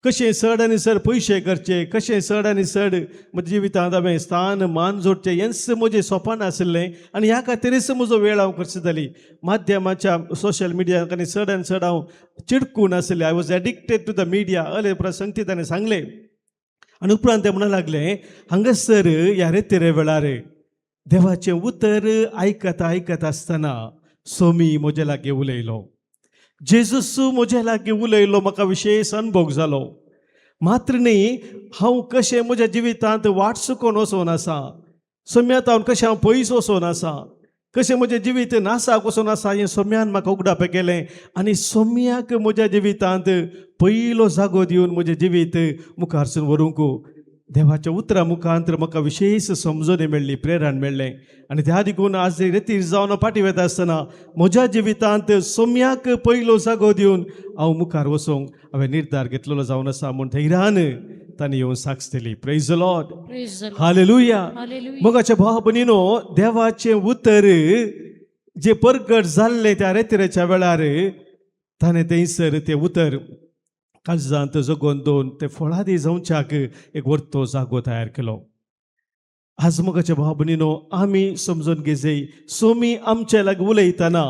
S3: कशें चड आनी चड पयशे करचे, कशें चड आनी चड म्हज्या जिवितांत हांवें स्थान मान जोडचें हेंच म्हजें सोपान आसलें. आनी ह्या खातीरच म्हजो वेळ हांव खर्च जाली. माध्यमाच्या सोशल मिडियाक आनी चड हांव चिडकून आसलें. I was addicted to the media अले प्रसंगती ताणें सांगलें. आनी उपरांत ते म्हणूंक लागले हांगासर ह्या रेतीरे वेळार देवाचें उतर आयकत आसतना सोमी म्हजे लागीं उलयलो, जेजूस म्हजे लागीं उलयलो. म्हाका विशेश अणभव जालो. मात्र न्ही हांव कशें म्हज्या जिवितांत वाट चुकोवन वचोन आसा, सोम्यात हांव कशें हांव पयस वचोन आसा, कशें म्हजें जिवीत नासाक वचोन आसा हें सोम्यान म्हाका उगडाप केलें. आनी सोम्याक म्हज्या जिवितांत पयलो जागो दिवन म्हजें जिवीत मुखारसून व्हरूंक देवाच्या उतरा मुखांतर म्हाका विशेश समजणी मेळ्ळी, प्रेरण मेळ्ळें. आनी त्या देखून आज रेतीर जावन फाटी वता आसतना म्हज्या जिवितांत सोम्याक पयलो जागो दिवन हांव मुखार वचूंक हांवें निर्धार घेतलेलो जावन आसा म्हूण धैर्यान तांणी येवन साक्ष दिली. Praise the Lord,
S6: Praise the Lord.
S3: Hallelujah.
S6: Hallelujah.
S3: मोगाच्या भावा भयणीनो देवाचें उतर जे परगट जाल्लें त्या रेतीरेच्या वेळार ताणें थंयसर तें उतर काळजांत जगोवन दवरून ते फळादी जावच्याक एक वर्तो जागो तयार केलो. आज मोगाच्या भावा भयणीनो आमी समजून घेजय सोमी आमचे लागीं उलयतना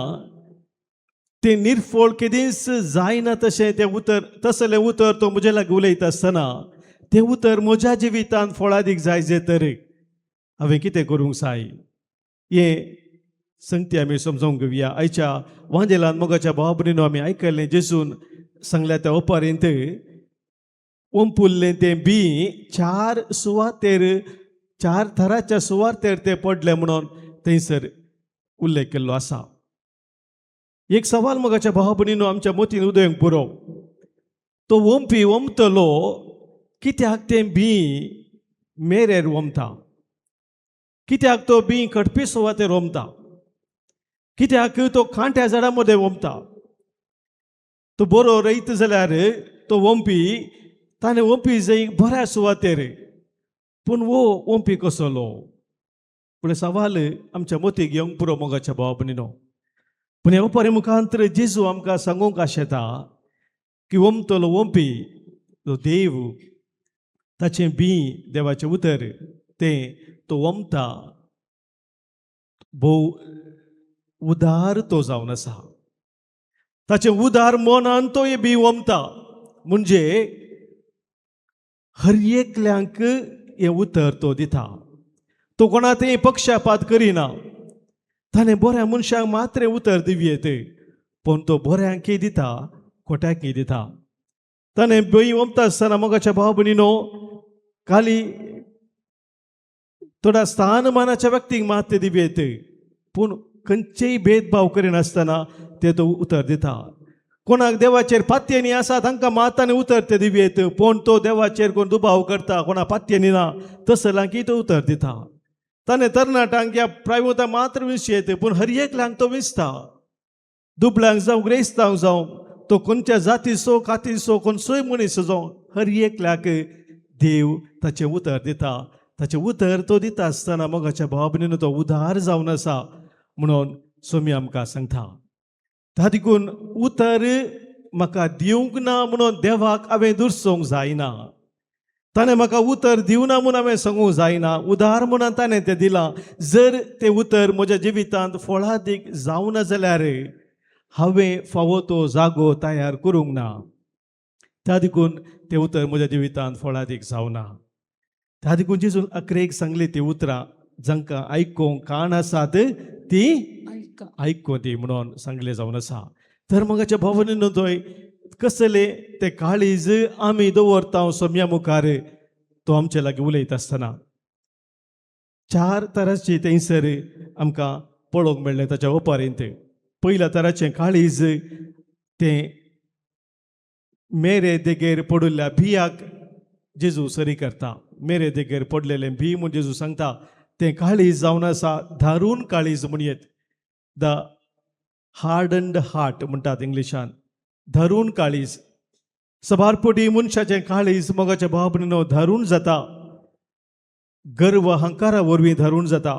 S3: तें निर्फळ केदींच जायना तशें तें उतर तसलें उतर तो म्हजे लागीं उलयता आसतना तें उतर म्हज्या जिवितांत फळादीक जाय तर हांवें कितें करूंक जाय हें संगती आमी समजूंक घेवया. आयच्या वांजेलांत मोगाच्या भावा भयणीनो आमी आयकल्लें जेजून सांगल्या त्या ओपारेंत ओंपुल्लें तें बी 4 सुवातेर 4 थराच्या सुवातेर तें पडलें म्हणून थंयसर उल्लेख केल्लो आसा. एक सवाल मोगाच्या भावा भयणीनो आमच्या मतीन उदयंक पुरो. तो ओंपी ओंपतलो कित्याक तें बी मेरेर ओंपता, कित्याक तो बी कटपी सुवातेर ओंपता, कित्याक तो कांट्या झाडां मदें ओंपता. तो बरो रयत जाल्यार तो ओंपी ताणें ओंपी जाय बऱ्या सुवातेर, पूण वो ओंपी कसलो पूण सवाल आमच्या मतीक येवंक पुरो मोगाच्या भावा भयणीनो. पूण ह्या ओपारी मुखांतर जेजू आमकां सांगूंक आशेता की ओंपतलो ओंपी तो देव, ताचें बी देवाचें उतर तें तो ओंपता भोव उदार तो जावन आसा. ताचें उदार मनान तो हे बी ओंपता म्हणजे हर एकल्यांक हें उतर तो दिता. तो कोणाचेय पक्षपात करिना. ताणें बऱ्या मनशाक मात्र उतर दिवयेत, पूण तो बऱ्यांकय दिता खोट्याकय दिता. ताणें बी ओंपता आसतना मोगाच्या भावा भयणीनो खाली थोड्या स्थानमानाच्या व्यक्तीक मात्र दिवयेत, पूण खंयचेय भेदभाव करिनासतना ते तो उतर दिता. कोणाक देवाचेर पातयेनी आसा तांकां मातांनी उतर ते दिवेत, पूण तो देवाचेर कोण दुबाव करता, कोणा पातयेनी ना तसलांकी तो उतर दिता. ताणें तरणाटांक या प्रायमोता मात्र विशयत, पूण हर एकल्यांक तो विसता. दुबळ्यांक जावं ग्रेस्तांक जावं, तो खंयच्या जातीचो कातीचो खंयचोय मनीस जावं, हर एकल्याक देव ताचें उतर दिता. ताचें उतर तो दिता आसतना मोगाच्या भावा भयणीनो तो उदार जावन आसा म्हणून सोमी आमकां सांगता. ता देखून उतर म्हाका दिवंक ना म्हणून देवाक हांवें दुरसोवंक जायना. ताणें म्हाका उतर दिवना म्हणून हांवें सांगूंक जायना. उदार म्हणून ताणें तें दिलां. जर तें उतर म्हज्या जिवितांत फळादीक जावना जाल्यार हांवें फावो तो जागो तयार करूंक ना. त्या देखून तें उतर म्हज्या जिवितांत फळादीक जावना. त्या देखून जेजून अकरेक सांगली ती उतरां जांकां आयकोंक कान आसात ती
S6: ऐका.
S3: आयको ती म्हणून सांगलें जावन आसा. तर मगाच्या भावनेन थंय कसले ते काळीज आमी दवरता सोम्या मुखार, तो आमचे लागीं उलयता आसतना 4 तरांची थंयसर आमकां पळोवंक मेळ्ळें ताच्या ओपारेंत. पयल्या तराचें काळीज तें मेरे देगेर पडुल्ल्या भियाक जेजू सरी करता. मेरे देगेर पडलेलें भी म्हूण जेजू सांगता तें काळीज जावन आसा धारून काळीज म्हणयत. द हार्डन्ड हार्ट म्हणटात इंग्लिशान. धरून काळीज. सबारपोटी मनशाचें काळीज मोगाच्या भावा भयणीनो धरून जाता. गर्व अहंकारा वरवीं धरून जाता.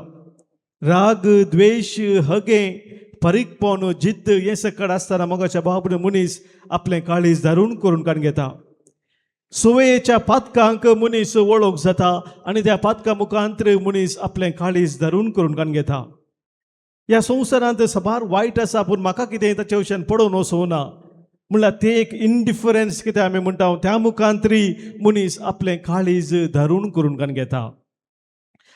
S3: राग द्वेष हगे परीकपण जिद्द हें सकट आसतना मोगाच्या भावा भयणीनो मनीस आपलें काळीज धरून करून काण घेता. सुवेच्या पातकांक मनीस वळख जाता आनी त्या पातका मुखांतर मनीस आपलें काळीज धरून करून काण घेता. ह्या संवसारांत सबार वायट आसा, पूण म्हाका कितें ताचे वशेन पडोवन वचोना म्हणल्यार ते एक इनडिफरन्स कितें आमी म्हणटा त्या मुखांतरी मनीस आपलें काळीज धरून करून काण घेता.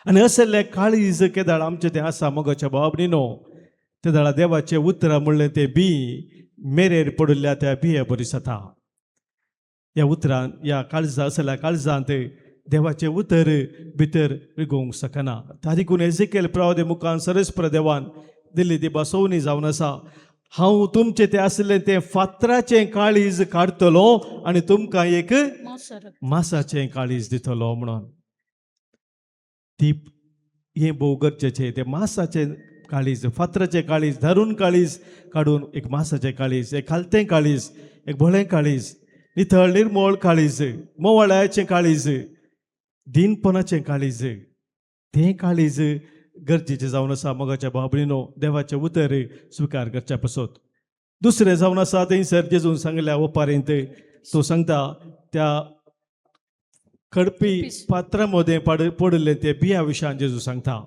S3: आनी असलें काळीज केदाळ आमचें तें आसा मोगाच्या भावा भयणीनो. ते दाळा देवाचें उतर म्हणलें तें बी मेरेर पडुल्ल्या त्या बिये बरी जाता. ह्या उतरान ह्या काळजा असल्या काळजांत देवाचें उतर भितर विगोवंक शकना. त्या देखून एजिकेल प्रवादे मुखान सरस्पर देवान दिल्ली ती बसोवणी जावन आसा. हांव तुमचें तें आसलें तें फातराचें काळीज काडटलो आनी तुमकां एक मासाचें काळीज दितलो म्हणून. ती हें भोव गरजेचें. तें मासाचें काळीज, फातराचें काळीज, धरून काळीज काडून एक मासाचें काळीज, एक खालतें काळीज, एक भोळें काळीज, नितळ निर्मळ काळीज, मोवाळ्याचें काळीज, दिनपणाचें काळीज, तें काळीज गरजेचें जावन आसा मोगाच्या भावा भयणीनो देवाचें उतर स्विकार करच्या पासत. दुसरें जावन आसा थंयसर जेजून सांगल्या ओपारेंत तो सांगता त्या खडपी पात्रां मदें पडलें तें बिया विशयान जेजू सांगता.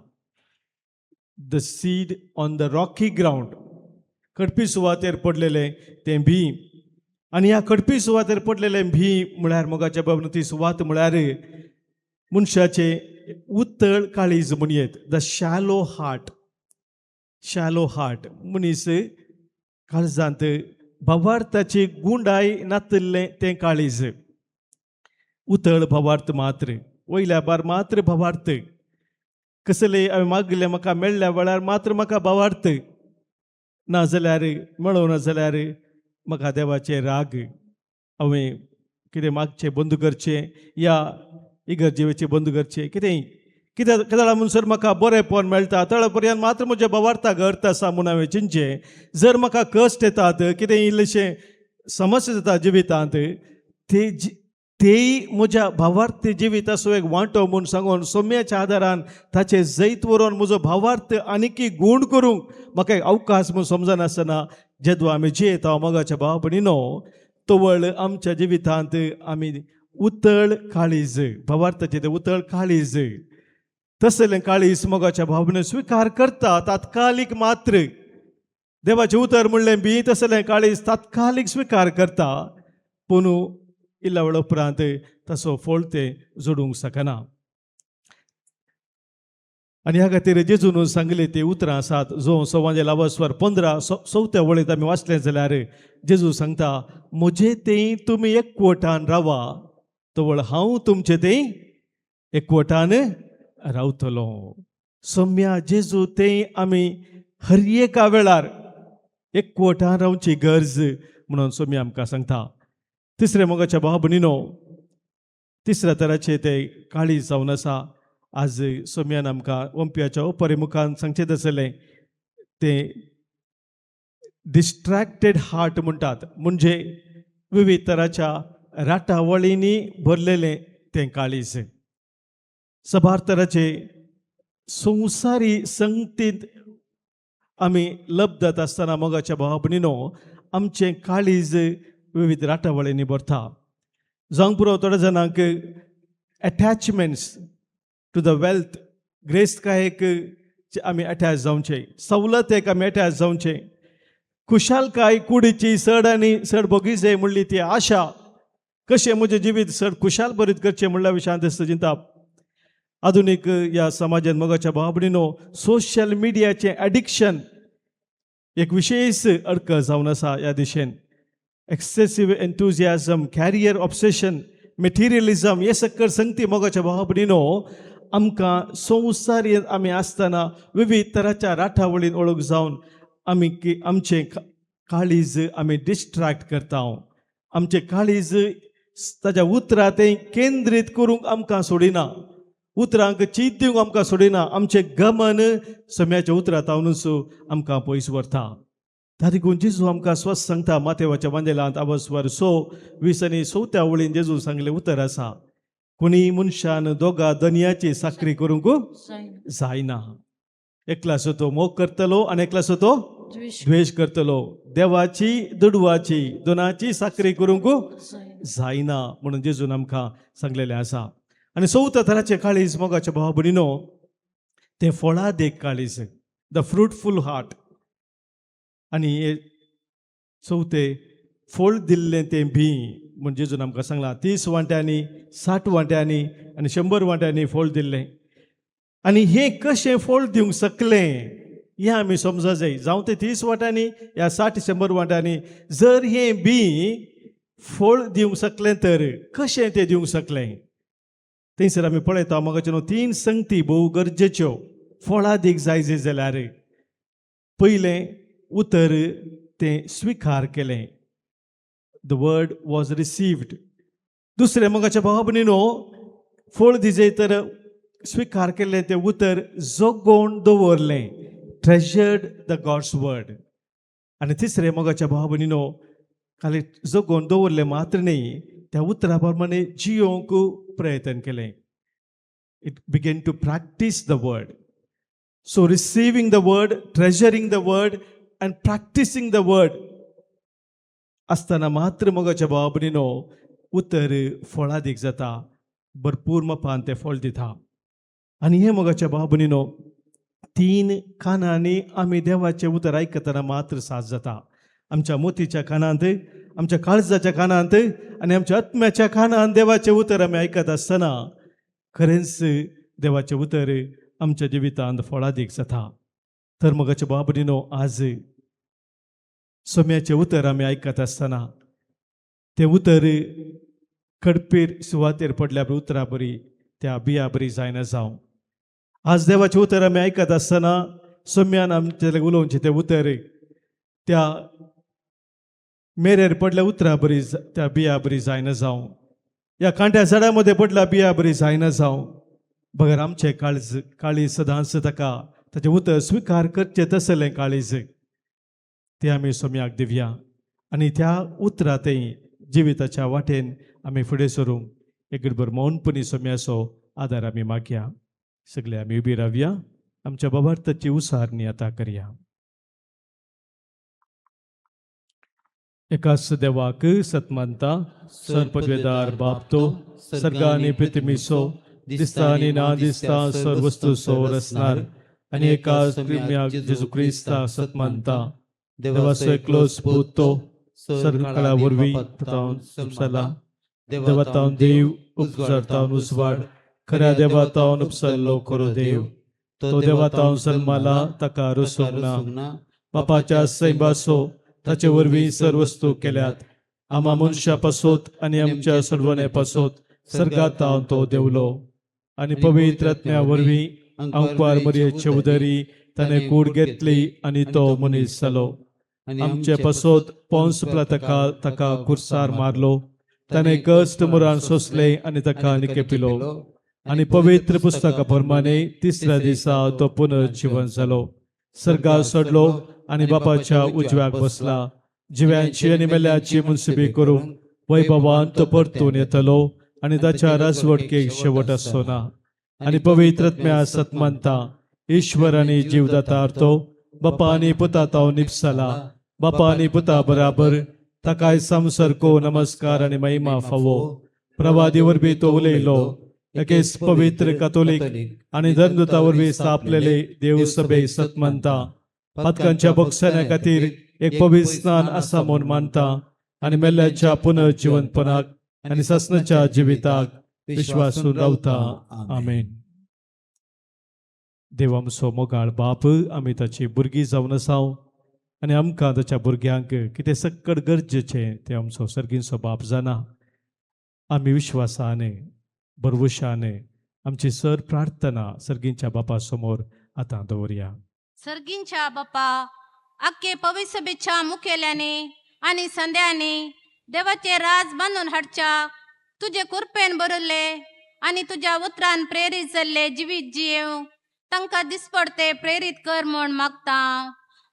S3: The seed on the rocky ground. खडपी सुवातेर पडलेलें तें भी. आनी ह्या खडपी सुवातेर पडलेलें भी म्हळ्यार मोगाच्या बाबतींत ती सुवात म्हळ्यार मनशाचें उत्तळ काळीज म्हणयत. The shallow heart. Shallow heart मनीस काळजांत भावार्थाची गुंडाय नातल्लें तें काळीज. उतळ भावार्थ मात्र, वयल्या बार मात्र भावार्थ. कसले हांवें मागलें म्हाका मेळ्ळ्या वेळार मात्र म्हाका भावार्थ ना जाल्यार मेळो ना जाल्यार म्हाका देवाचे राग. हांवें कितें मागचें बंद करचें या इगर्जेचें बंद करचें कितेंय कित्याक म्हणसर म्हाका बरेंपण मेळटा तळ पर्यंत मात्र म्हज्या भावार्थाक अर्थ आसा म्हूण हांवें चिंतचें. जर म्हाका कश्ट येतात कितें इल्लेशें समस्या जाता जिवितांत तेय म्हज्या भावार्थ जिवीत आसूं एक वांटो म्हूण सांगून सोम्याच्या आदारान ताचें जैत व्हरून म्हजो भावार्थ आनीकी गूण करूंक म्हाका एक अवकाश म्हूण समजनासतना जेदो आमी जियेता मोगाच्या भावा भयणीनो तवळ आमच्या जिवितांत आमी उतळ काळीज भावार्थाचें तें उतळ काळीज तसलें काळीज मोगाच्या भावा भयणीनो स्विकार करता. तात्कालीक मात्र देवाचें उतर म्हणलें बी तसलें काळीज तात्कालीक स्विकार करता, पूण इल्ल्या वेळ उपरांत तसो फळ तें जोडूंक शकना. आनी ह्या खातीर जेजून सांगले ती उतरां आसात जो संवादे लावास्वर 15 चवथ्या वळेंत आमी वाचलें जाल्यार जेजू सांगता म्हजें तें तुमी एकवटान रावा तवळ हांव तुमचें तें एकवटान रावतलो. सोम्या जेजू तें आमी हर एका वेळार एकवटान रावची गरज म्हणून सोमी आमकां सांगता. तिसरे मोगाच्या भाव भयणीनो, तिसऱ्या तराचे ते काळीज जावन आसा. आज सोम्यान आमकां ओंपियाच्या उपरिमुखान सांगचें आसलें ते डिस्ट्रॅक्टेड हार्ट म्हणटात, म्हणजे विविध तराच्या राटावळींनी भरलेलें तें काळीज. सबार तराचे संवसारी संगतींत आमी लब जाता आसतना मोगाच्या भावा भयणीनो, आमचें काळीज विविध राटावळींनी भरता. जावंक पुरो थोड्या जाणांक अटॅचमेंट्स टू द वेल्थ, ग्रेस्कायेक आमी अटॅच जावचे, सवलतेक आमी अटॅच जावचे, खुशालकाय कुडीची सड आनी सड भोगीचे म्हणली ती आशा, कशें म्हजें जिवीत सड खुशाल भरीत करचें म्हणल्या विशयान दिसता चिंता. आधुनीक ह्या समाजान मोगाच्या भावा भयणीनो, सोशल मिडियाचें एडिक्शन एक विशेष अर्क जावन आसा ह्या दिशेन. एक्सेसिव्ह एन्थुजियाजम, कॅरियर ऑब्सेशन, मेटेरियलिझम हे सकयल संगती मोगाच्या भावा भयणीनो आमकां संवसारी आमी आसतना विविध तराच्या राठावळीन ओळख जावन आमचें काळीज आमी डिस्ट्रॅक्ट करता. आमचें काळीज ताच्या उतरां तें केंद्रीत करूंक आमकां सोडिना, उतरांक चीत दिवंक आमकां सोडिना. आमचें गमन सोम्याच्या उतरांतावनूच आमकां पयस व्हरता. त्या देखून जेजू आमकां स्वस्थ सांगता. मातेवाच्या वांदेलांत अवस्वर 6:20 वळीन जेजू सांगलें उतर आसा, कोणी मनशान दोगा दनयाची साखरी करूंक जायना. एकला आसो तो मोग करतलो आनी एकला आसो तो द्वेश करतलो. देवाची दुडवाची दोनाची साखरी करूंक जायना म्हणून जेजून आमकां सांगलेलें आसा. आनी 4 तराचें काळीज मोगाच्या भावा भयणीनो तें फळादेक काळीज, द फ्रुटफूल हार्ट. आनी हे 4 फळ दिल्लें तें भी म्हणजे जेजून आमकां सांगलां 30 वांट्यांनी, 60 वांट्यांनी आनी 100 वांट्यांनी फळ दिल्लें. आनी हें कशें फळ दिवंक शकलें हें आमी समजा जाय. जावं तें 30 वांट्यांनी या 60-100 वांट्यांनी, जर हें बी फळ दिवंक शकलें तर कशें तें दिवंक शकलें. थंयसर आमी पळयता मोगाचे 3 संगती भोव गरजेच्यो फळां दिवंक जाय जाल्यार. पयलें उतर तें स्विकार केलें, द वर्ड वॉज रिसिव्ड. दुसरें मोगाच्या भावा भयणीनो, फळ दिजे तर स्विकार केल्लें तें उतर जगोवन दवरलें, ट्रेजर्ड द गॉड्स वर्ड. आनी तिसरें मोगाच्या भावा भयणीनो, खाली जगोवन दवरलें मात्र न्ही, त्या उतरा प्रमाणे जियोंक प्रयत्न केलें. It began to practice the word. So receiving the word, treasuring the word and practicing the word आसतना मात्र मोगाच्या भावा भयणीनो उतर फळादीक जाता, भरपूर मापान तें फळ दिता. आनी हे मोगाच्या भावा भयणीनो 3 कानांनी आमी देवाचें उतर आयकतना मात्र साज जाता. आमच्या मोतीच्या कानांत, आमच्या काळजाच्या कानांत आनी आमच्या आत्म्याच्या कानांत देवाचें उतर आमी आयकत आसतना खरेंच देवाचें उतर आमच्या जिवितांत फळादीक जाता. तर मोगाच्या भावा भयणीनो, आज सोम्याचें उतर आमी आयकत आसतना तें उतर कडपीर सुवातेर पडल्या उतरा बरी, त्या बिया बरी जायना जावं. आज देवाचें उतर आमी आयकत आसतना सोम्यान आमचे उलोवचें तें उतर त्या मेरेर पडल्या उतरा बरी, त्या बिया बरी जायना जावं, या कांट्या झाडा मध्ये पडल्या बिया बरी जायना जावं. बगर आमचें काळीज सदांच ताका ताचें उतर स्विकार करचें तसलें काळीज तें आमी सोम्याक दिवया. आनी त्या उतरांतय जिविताच्या वाटेन आमी फुडें सरूंक एक घडभर मौनपणी सोम्याचो आदार आमी मागया. सगळे आमी उबी रावया, आमच्या बाबार्थाची उसारणी आता करया. एकाच देवाक सतमानता, सर्पद्वेदार बापतो, सर्गानी पृथ्वीसो, दिसता आनी ना दिसता सर्व वस्तू सोर असणार, आनी एकाच प्रेम्याक जेजू क्रिस्ताक सतमानता, देवाचो एकलो स्पूत सर्गकाळा वरवीं उपसरला, देवातावन देव उपसरतावन उसवाड, खऱ्या देवातावन उपसरलो खरो देव, तो देवातावन सल्माला ताका रुसूंक ना. बापाच्या सैबासो ताचे वरवीं सर्व वस्तू केल्यात, आमा मनशा पासोत आनी आमच्या सर्वने पासोत सर्गातावन तो देवलो. आनी पवित्र आत्म्या वरवीं अंकवार मरियेचे उदरी ताणें कूड घेतली आनी तो मनीस जालो. आमचे पसोत पोंस ताका कुर्सार मारलो ताणे कष्ट मुरान सोसले आनी ताका निकेपिलो आनी पवित्र पुस्तका प्रमाणे तिसऱ्या दिसा तो पुनर्जीवन जालो सर्गार चडलो आनी बापाच्या उजव्याक बसला जिव्यांची आनी मेल्यांची मुनसिबी करूंक वैभवान तो परतून येतलो आनी ताच्या राजवटकेक शेवट आसचो ना आनी पवित्रत्म्या सत मानता ईश्वर आनी जीवदाता अर्तो बापा आनी पुता तो निपसला बापा आनी पुता बराबर ताकाय संसर्को नमस्कार आनी महिमा फावो प्रवादी वरवीं तो उलयलो एकेच पवित्र कातोलीक आनी धर्मदूता वरवीं स्थापलेले देव सभे सत मानता पातकांच्या बक्षाच्या खातीर एक पवित्र स्नान आसा म्हूण मानता आनी मेल्ल्याच्या पुनर्जीवनपणाक आनी ससनाच्या जिविताक विश्वासून रावता आमेन. देव आमचो मोगाळ बाप आमी ताची भुरगीं जावन आसाव आनी आमकां ताच्या भुरग्यांक कितें सक्कड गरजेचें तें आमचो सर्गींचो बाप जाणा. आमी विश्वासाने भरवशाने आमची सर प्रार्थना सर्गींच्या बापा समोर आतां दवरया.
S4: सर्गींच्या बापा आख्खे पवित्र सभेच्या मुखेल्याने आणि संध्याने देवाचे राज बांधून हाडच्या तुझे कृपेन बरले आणि तुझ्या उतरान प्रेरीत जाल्ले जिवीत जियेव तांकां दिसपडते प्रेरीत कर म्हूण मागता.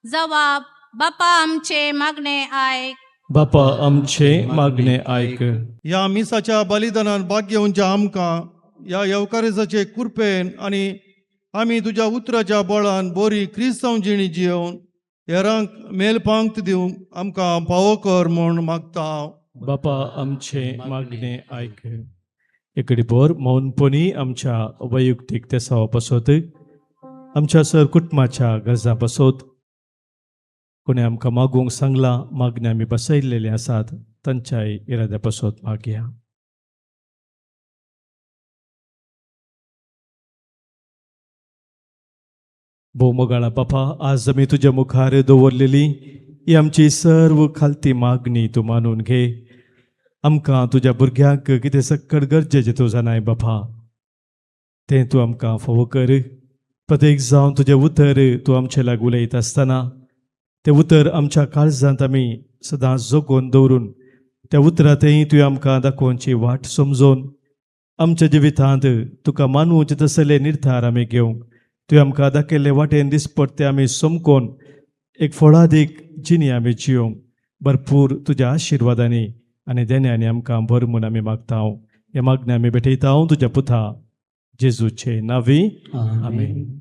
S4: जवाब बापा आमचे मागणे आयक.
S3: बापा आमचे मागणे आयक.
S7: या मिसाच्या बलिदानान भाग घेवच्या आमकां या येवकारेजाचे कृपेन आनी आमी तुज्या उतराच्या बळान बरी क्रिस्तांव जिणी जियोवन हेरांक मेलपांत दिवंक आमकां फावो कर म्हूण मागता.
S3: बापा आमचे मागणे आयक. एकडे बोर मौनपणी आमच्या वैयक्तीक तेसावा पासत आमच्या सर कुटुंबाच्या गरजा पासत कोणी आमकां मागूंक सांगला मागणे आमी बसयलेले आसात तांच्याय इराद्या पासत मागया. भोव मोगाळा बापा आज आमी तुज्या मुखार दवरलेली ही आमची सर्व खालती मागणी तूं मानून घे. आमकां तुज्या भुरग्यांक कितें सक्कड गरजेचें तूं जाणाय बापा तें तूं आमकां फावो कर. प्रत्येक जावन तुजें उतर तूं आमचे लागीं उलयता आसतना तें उतर आमच्या काळजांत आमी सदांच जगोवन दवरून त्या उतरांतय तुवें आमकां दाखोवची वाट समजोवन आमच्या जिवितांत तुका मानूचे तसले निर्धार आमी घेवंक तुवें आमकां दाखयल्ले वाटेन दिसपट्टे आमी समकोवन एक फळादीक जिणी आमी जियोंक भरपूर तुज्या आशिर्वादांनी आनी देण्यानी आमकां भर म्हूण आमी मागता. हे मागणे आमी भेटयता तुज्या पुता जेजूचे नांवी आमेन.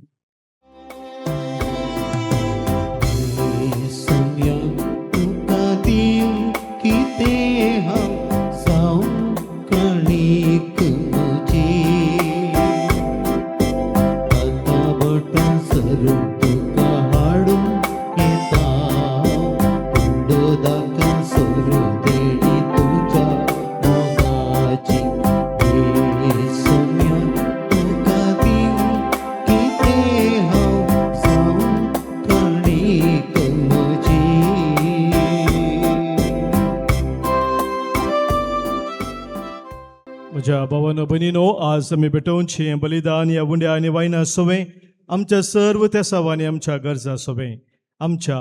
S2: सौम्या तुका दिव कितें हांव जावं कणीक म्हजी आतां बोटां सरून तुका हाडून येता कुंडोदाका सोरू देणी तुज्या मोगाची. सौम्या तुका दिव कितें हांव जावं कणीक म्हजी.
S3: म्हज्या भावानो भयणीनो आज आमी भेटोवचें बलिदान ह्या उंड्या आनी वायना सोवें आमच्या सर्व तेसावांनी आमच्या गरजा सोवें आमच्या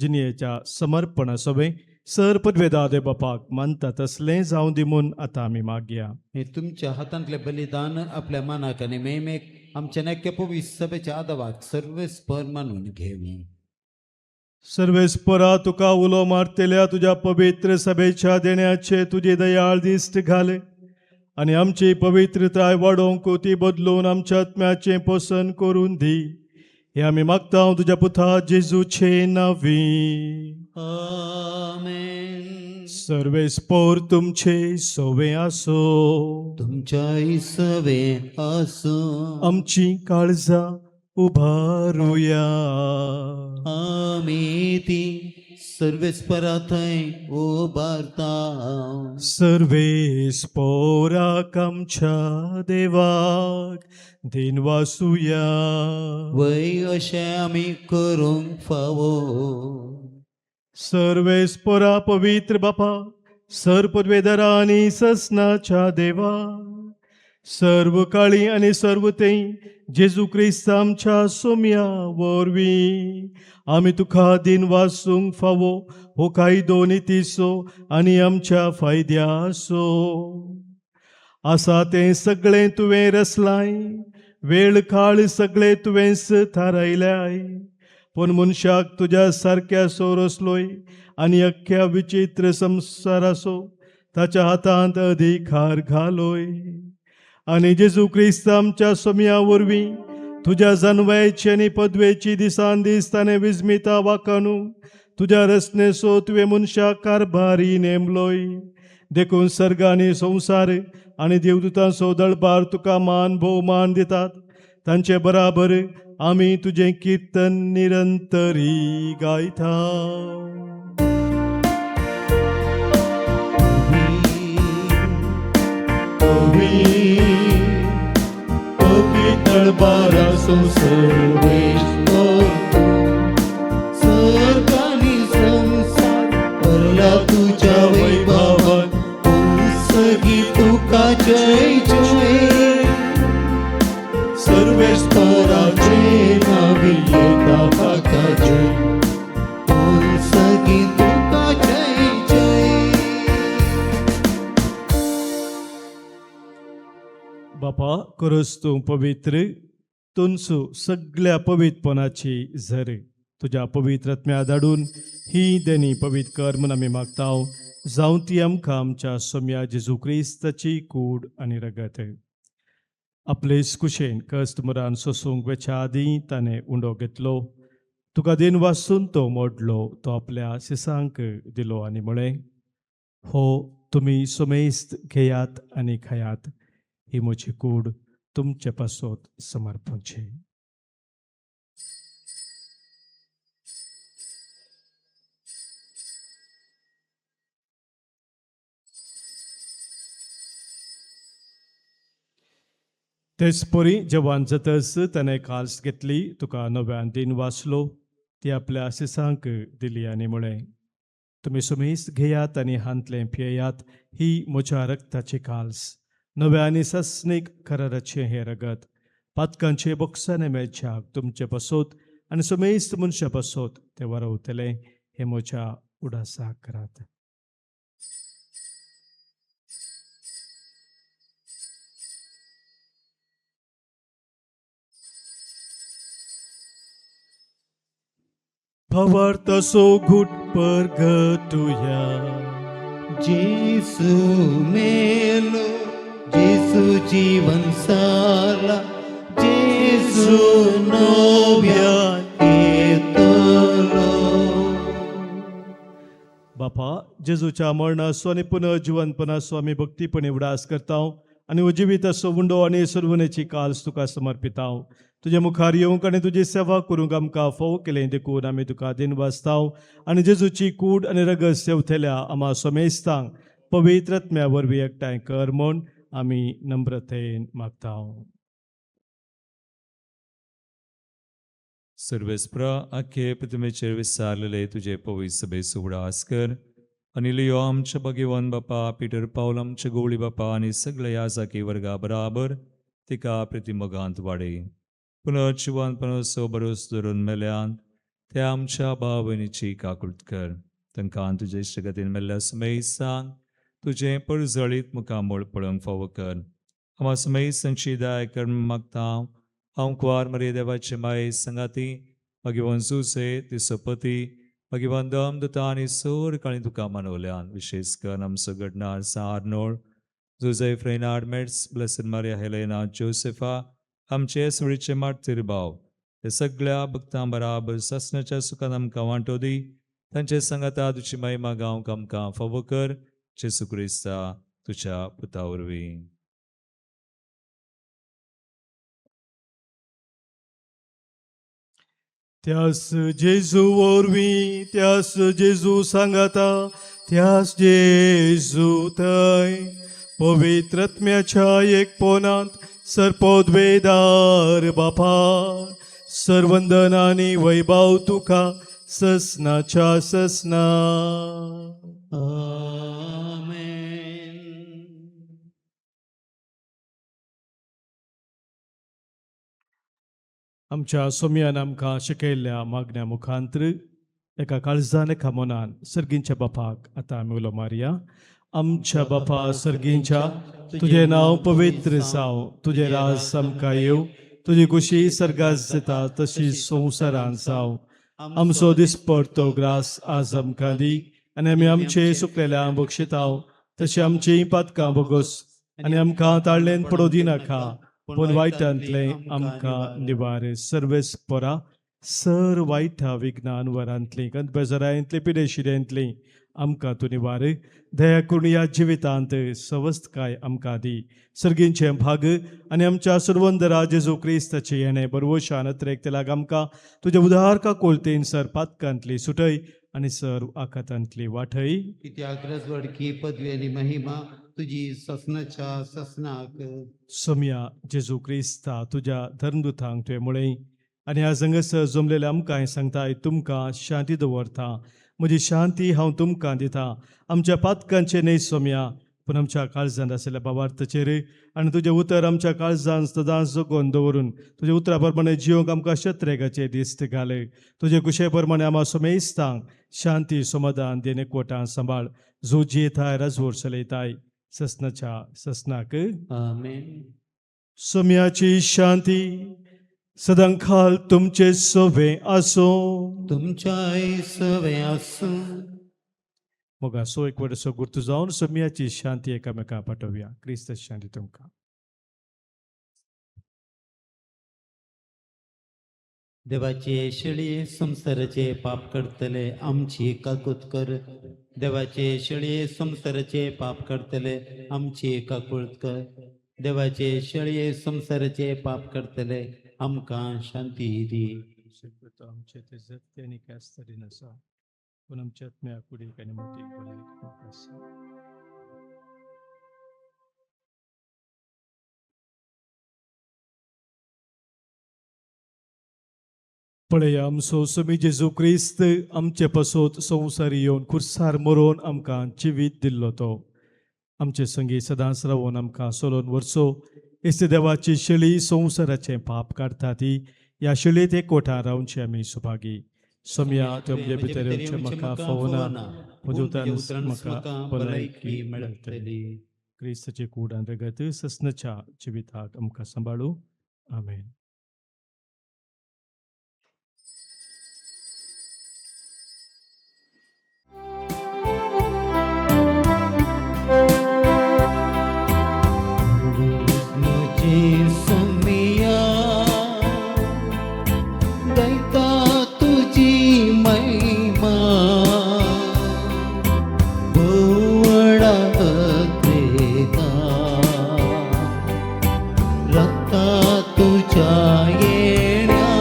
S3: जिणेच्या समर्पणा सोवें सर पदवेदादे बापाक मानता तसलें जावं दी म्हूण आतां आमी मागया.
S2: हे तुमच्या हातांतले बलिदान आपल्या मनाक आनी मेमेक आमच्या नक्की पवित्र सभेच्या आदवाक सर्वेस्पर मानून घेवी.
S3: सर्वेस्परा तुका उलो मारतेल्या तुज्या पवित्र सभेच्या देण्याचे तुजे दयाळ दिश्ट घाल आनी आमची पवित्रताय वाडोवंक ती बदलून आमच्या आत्म्याचें पोसन करून दी. हे आमी मागता तुज्या पुता जेजूचे नांवी
S2: आमेन.
S3: सर्वेस्पोर तुमचे सोवें आसो.
S2: तुमच्याय सवे आसो.
S3: आमची काळजां उबारुया.
S2: आमी ती सर्वेस्परा थंय उबारता.
S3: सर्वेस्पोराक आमच्या देवाक दिनवासुया.
S2: वय अशें आमी करूंक फावो.
S3: सर्वेस्पोरा पवित्र बापा सर पदवेदारा आनी ससनाच्या देवा सर्व काळी आणि सर्व तेई जेजू क्रिस्त आमच्या सोम्या वरवीं आमी तुका दिन वासूंक फावो हो कायदो नितीसो आनी आमच्या फायद्यासो आसा तें सगळें तुवें रचलाय, वेळ काळ सगळें तुवेंच थारायल्याय, पूण मनशाक तुज्या सारक्या सो रचलोय आनी अख्ख्या विचित्र संवसाराचो ताच्या हातांत अधिकार घालोय. आनी जेजू क्रिस्त आमच्या सोम्या वरवीं तुज्या जन्माची आनी पदवेची दिसान दीस ताणें विस्मिता वाकानू तुज्या रचनेचो तुवें मनशाक कारभारी नेमलोय. देखून सर्ग आनी संवसार आनी देवदूतांचो दळबार तुका मान भोवमान दितात. तांचे बराबर आमी तुजें किर्तन निरंतरी गायता.
S2: दळबाराचो सर्वेश्वर सर्ग आनी संसार भरला तुज्या वैभवान. सगी तुका जय जय सर्वेश्वराचे नावी येता काका जय. सगी तुका जय जय.
S3: बापा करोस तूं पवित्र, तुनसू सगळ्या पवित्रपणाची झर तुज्या पवित्र आत्म्या धाडून ही देणी पवित्र कर म्हूण आमी मागताव. जावं ती आमकां आमच्या सोम्या जेजू क्रिस्ताची कूड आनी रगत. आपले कुशेन कस्त मरान सोसूंक वेच्या आदीं ताणें उंडो घेतलो. तुका दिन वासून तो मोडलो, तो आपल्या शिसांक दिलो आनी म्हळें, हो तुमी सोमेस्त घेयात आनी खायात, ही म्हजी कूड तुमचे पासत समर्पणची. तेच परी जेवण जातस ताणें काल्स घेतली, तुका नव्यान दिन वाचलो, ती आपल्या शिसांक दिली आनी म्हळें, तुमी सुमेस्त घेयात आनी हांतलें पियेयात, ही म्हज्या रक्ताची काल्स, नव्या आनी सस्नीक कराराचें हें रगत, पातकांचे बोक्साने मेळच्याक तुमचे पासत आनी सुमेस्त मनशा पासत तें वारवतलें, हें म्हज्या उडासाक करात. Pavartaso gut pergetuya.
S2: जेसू मेलो, जेसू जीवन साला, जेसू नव्या येतलो.
S3: बापा जेजूच्या मरणाचो आनी पुनर्जिवनपणाचो आमी भक्तीपणे उडास करताव आनी उजिविताचो उंडो आनी सुरवणेची काल्स तुका समर्पिताव. तुजे मुखार येवंक आनी तुजी सेवा करूंक आमकां फोव केलें देखून आमी तुका दिन वाचताव आनी जेजूची कूड आनी रगत सेवथेल्या आम्हा सोमेस्तांक पवित्र आत्म्या वरवीं एकठांय कर म्हूण आमी नम्रतेन मागताव.
S1: सर्वेस्प्र आख्खे पृथ्वीचेर विस्तारलेले तुजे पवित्र सभेचो उडास कर आनी लियो आमच्या भगवान बापा, पिटर पावल आमचे गवळी बापा आनी सगळ्या याजकी वर्गा बराबर तिका प्रतिमगांत वाडय. पुनर्जिवनपणाचो बरोस धरून मेल्यान त्या आमच्या भाव भयणीची काकुळट कर. तांकां तुजे इश्टगतीन मेल्ल्या सुमेसांक तुजें परजळीत मुखामोळ पळोवंक फावो कर. आम्हा सुमेसांची दया कर मागतां. हांव कुवार मरे देवाचे माये संगाती भगवान जुसे तिचो पती भगवान दमदता आनी सोर काळी तुका मानवल्यान विशेष कर आमचो घडणार सारनोळ जुजे फ्रेनार्ड मेट्स, ब्लेसड मारिया हेलेना, जोसेफा, आमचे सुळीचे मार्तीर भाव, हे सगळ्या भक्तां बराबर ससनाच्या सुखान आमकां वांटो दी. तांचे संगता तुजी महिमा गावंक आमकां फावो कर. जेसू क्रिस्ता तुज्या पुता वरवीं.
S3: त्यास जेजू वरवीं, त्यास जेजू सांगाता, त्यास जेजू थंय पवित्र आत्म्याच्या एकपणांत सरपोद्वेदार बापा, सर्वंदन आनी वैभव तुका ससनाच्या ससना.
S2: आमेन.
S3: आमच्या सोम्यान आमकां शिकयल्ल्या मागण्या मुखांतर एका काळजान एका मनान सर्गींच्या बापाक आतां आमी उलो मारया. आमच्या बापा सर्गींच्या, तुझें नांव पवित्र जावं, तुझें राज आमकां येवं, तुजी कुशी सर्गात जाता तशी संवसारांत जावं. आमचो दिसपडटो ग्रास आज आमकां दी, आनी आमी आमचे सुकलेल्यांक बक्षिताव तशी आमची पातकां बोगोस, आनी आमकां ताळ्ळेन पडो दिनाका, पूण वायटांतले आमकां निवार. सर्वेस्परा सर वायटा विघ्नान वरांतली कंत बेजारांतली पिडेशिरेंतली आमकां तूं निवार. दया करून ह्या जिवितांत सवस्थकाय आमकां दी. सर्गींचे भाग आनी आमच्या सुरवंदरा जेजू क्रिस्ताचे येणे बरवशान त्रेक तेलाग आमकां तुज्या उदार का कोलतेन सर पातकांतली सुटय आनी सर आकातांतली वाटय.
S2: कित्याक रजवडकी पदवी आनी महिमा तुजी ससनाच्या ससनाक.
S3: सोम्या जेजू क्रिस्ता तुज्या धर्मदुतांक तुवें म्हळें आनी ह्या संगसर जमलेल्या आमकां सांगताय तुमकां शांती दवरता, म्हजी शांती हांव तुमकां दितां. आमच्या पातकांचे न्हय सोम्या, पूण आमच्या काळजांत आशिल्ल्या बाबार्थाचेर आनी तुजें उतर आमच्या काळजांत सदांच जगोवन दवरून तुज्या उतरा प्रमाणे जिवंक आमकां शत्रेगाचे दिश्ट घाल. तुजे कुशे प्रमाणे आम्हा सोमेस्तांक शांती समाधान देन एकवटां सांबाळ. जो जियेताय राजवोर चलयताय ससनाच्या ससनाक.
S2: आमेन.
S3: सोम्याची शांती सदांखाल तुमचे सोबे आसो.
S2: तुमच्याय सवे आसूं.
S3: मग असो एक वर्स गुर्तू जावन सोम्याची शांती एकामेकां पाठोवया. क्रिस्त शांती तुमकां.
S2: देवाचे शेळये संसाराचे पाप करतले आमची काकूत कर. देवाचे शेळये संसाराचे पाप करतले आमची काकूत कर. देवाचे शेळये संसाराचे पाप करतले आमकां शांती दी.
S3: आमचे ते जगते आनी कास्तरी नसा, पूण आमच्या आत्म्या कुडीक आनी मोठी भलायक आसा. पळया आमचो सोमी जेजू क्रिस्त आमचे पासोत संवसार येवन खुर्सार मरोवन आमकां जिवीत दिल्लो तो. आमचे संगी सदांच रावून आमकां सोलोन वर्सो इस्ते देवाची शेळी संवसाराचें पाप काडटा ती ह्या शेळयेत एकवटां रावनची आमी सुभागी. सोम्या तुमचे भितर येवचें म्हाका फावना, म्हज्या उतरान म्हाका भलायकी मेळटली. क्रिस्ताची कूड आनी रगत ससनाच्या जिविताक आमकां सांबाळूं. आमेन.
S2: म्हजी सोमिया दैता तुजी महिमा. भोवडा अत्रेका रक्ता तुझ्या येण्या.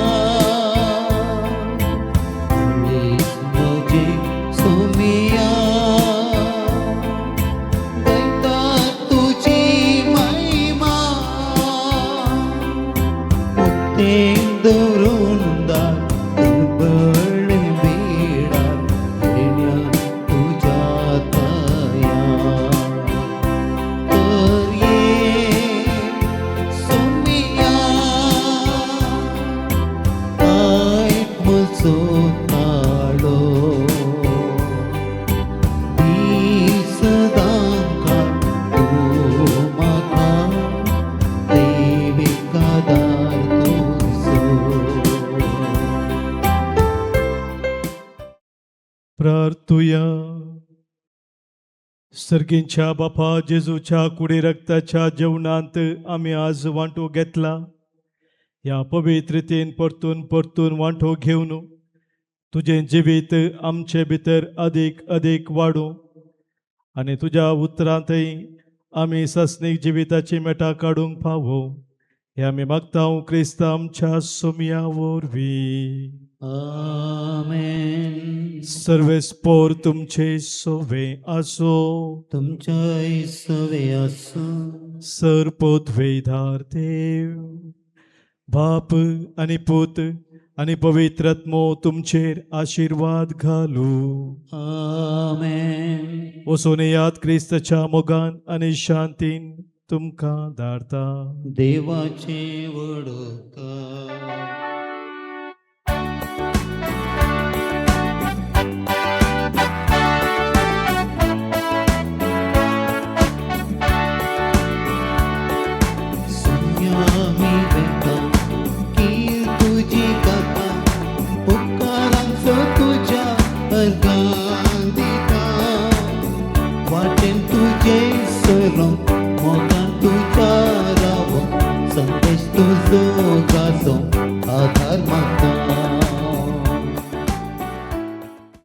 S2: म्हजी सोमिया दैता तुजी महिमा. मुक्तें दवरून दार दुर्बळ बेडा येण्या तुझ्या तया. तर ये सोमिया आयक म्हजो ताळो. दी सदांकाळ तूं म्हाका दैविकादार तुजो.
S3: प्रार्थुया. सर्गींच्या बापा जेजूच्या कुडी रक्ताच्या जेवणांत आमी आज वांटो घेतला. ह्या पवित्रतेन परतून परतून वांटो घेवन तुजें जिवीत आमचे भितर अदीक अदीक वाडूं आनी तुज्या उतरांतय आमी ससनीक जिविताची मेटा काडूंक फावो. हे आमी मागता क्रिस्त आमच्या सोम्या वरवीं.
S2: आमेन.
S3: सर्वेस्पोर तुमचे सोवे आसो.
S2: तुमच्याय सवे आसूं.
S3: सर्पोद्वेधार देव बाप आनी पूत आनी पवित्रात्मो तुमचेर आशिर्वाद घालूं.
S2: आमेन.
S3: वचून याद क्रिस्ताच्या मोगान आनी शांतीन तुमकां धाडटा.
S2: देवाचे वडोवकार. तो जासो आधार म्हाका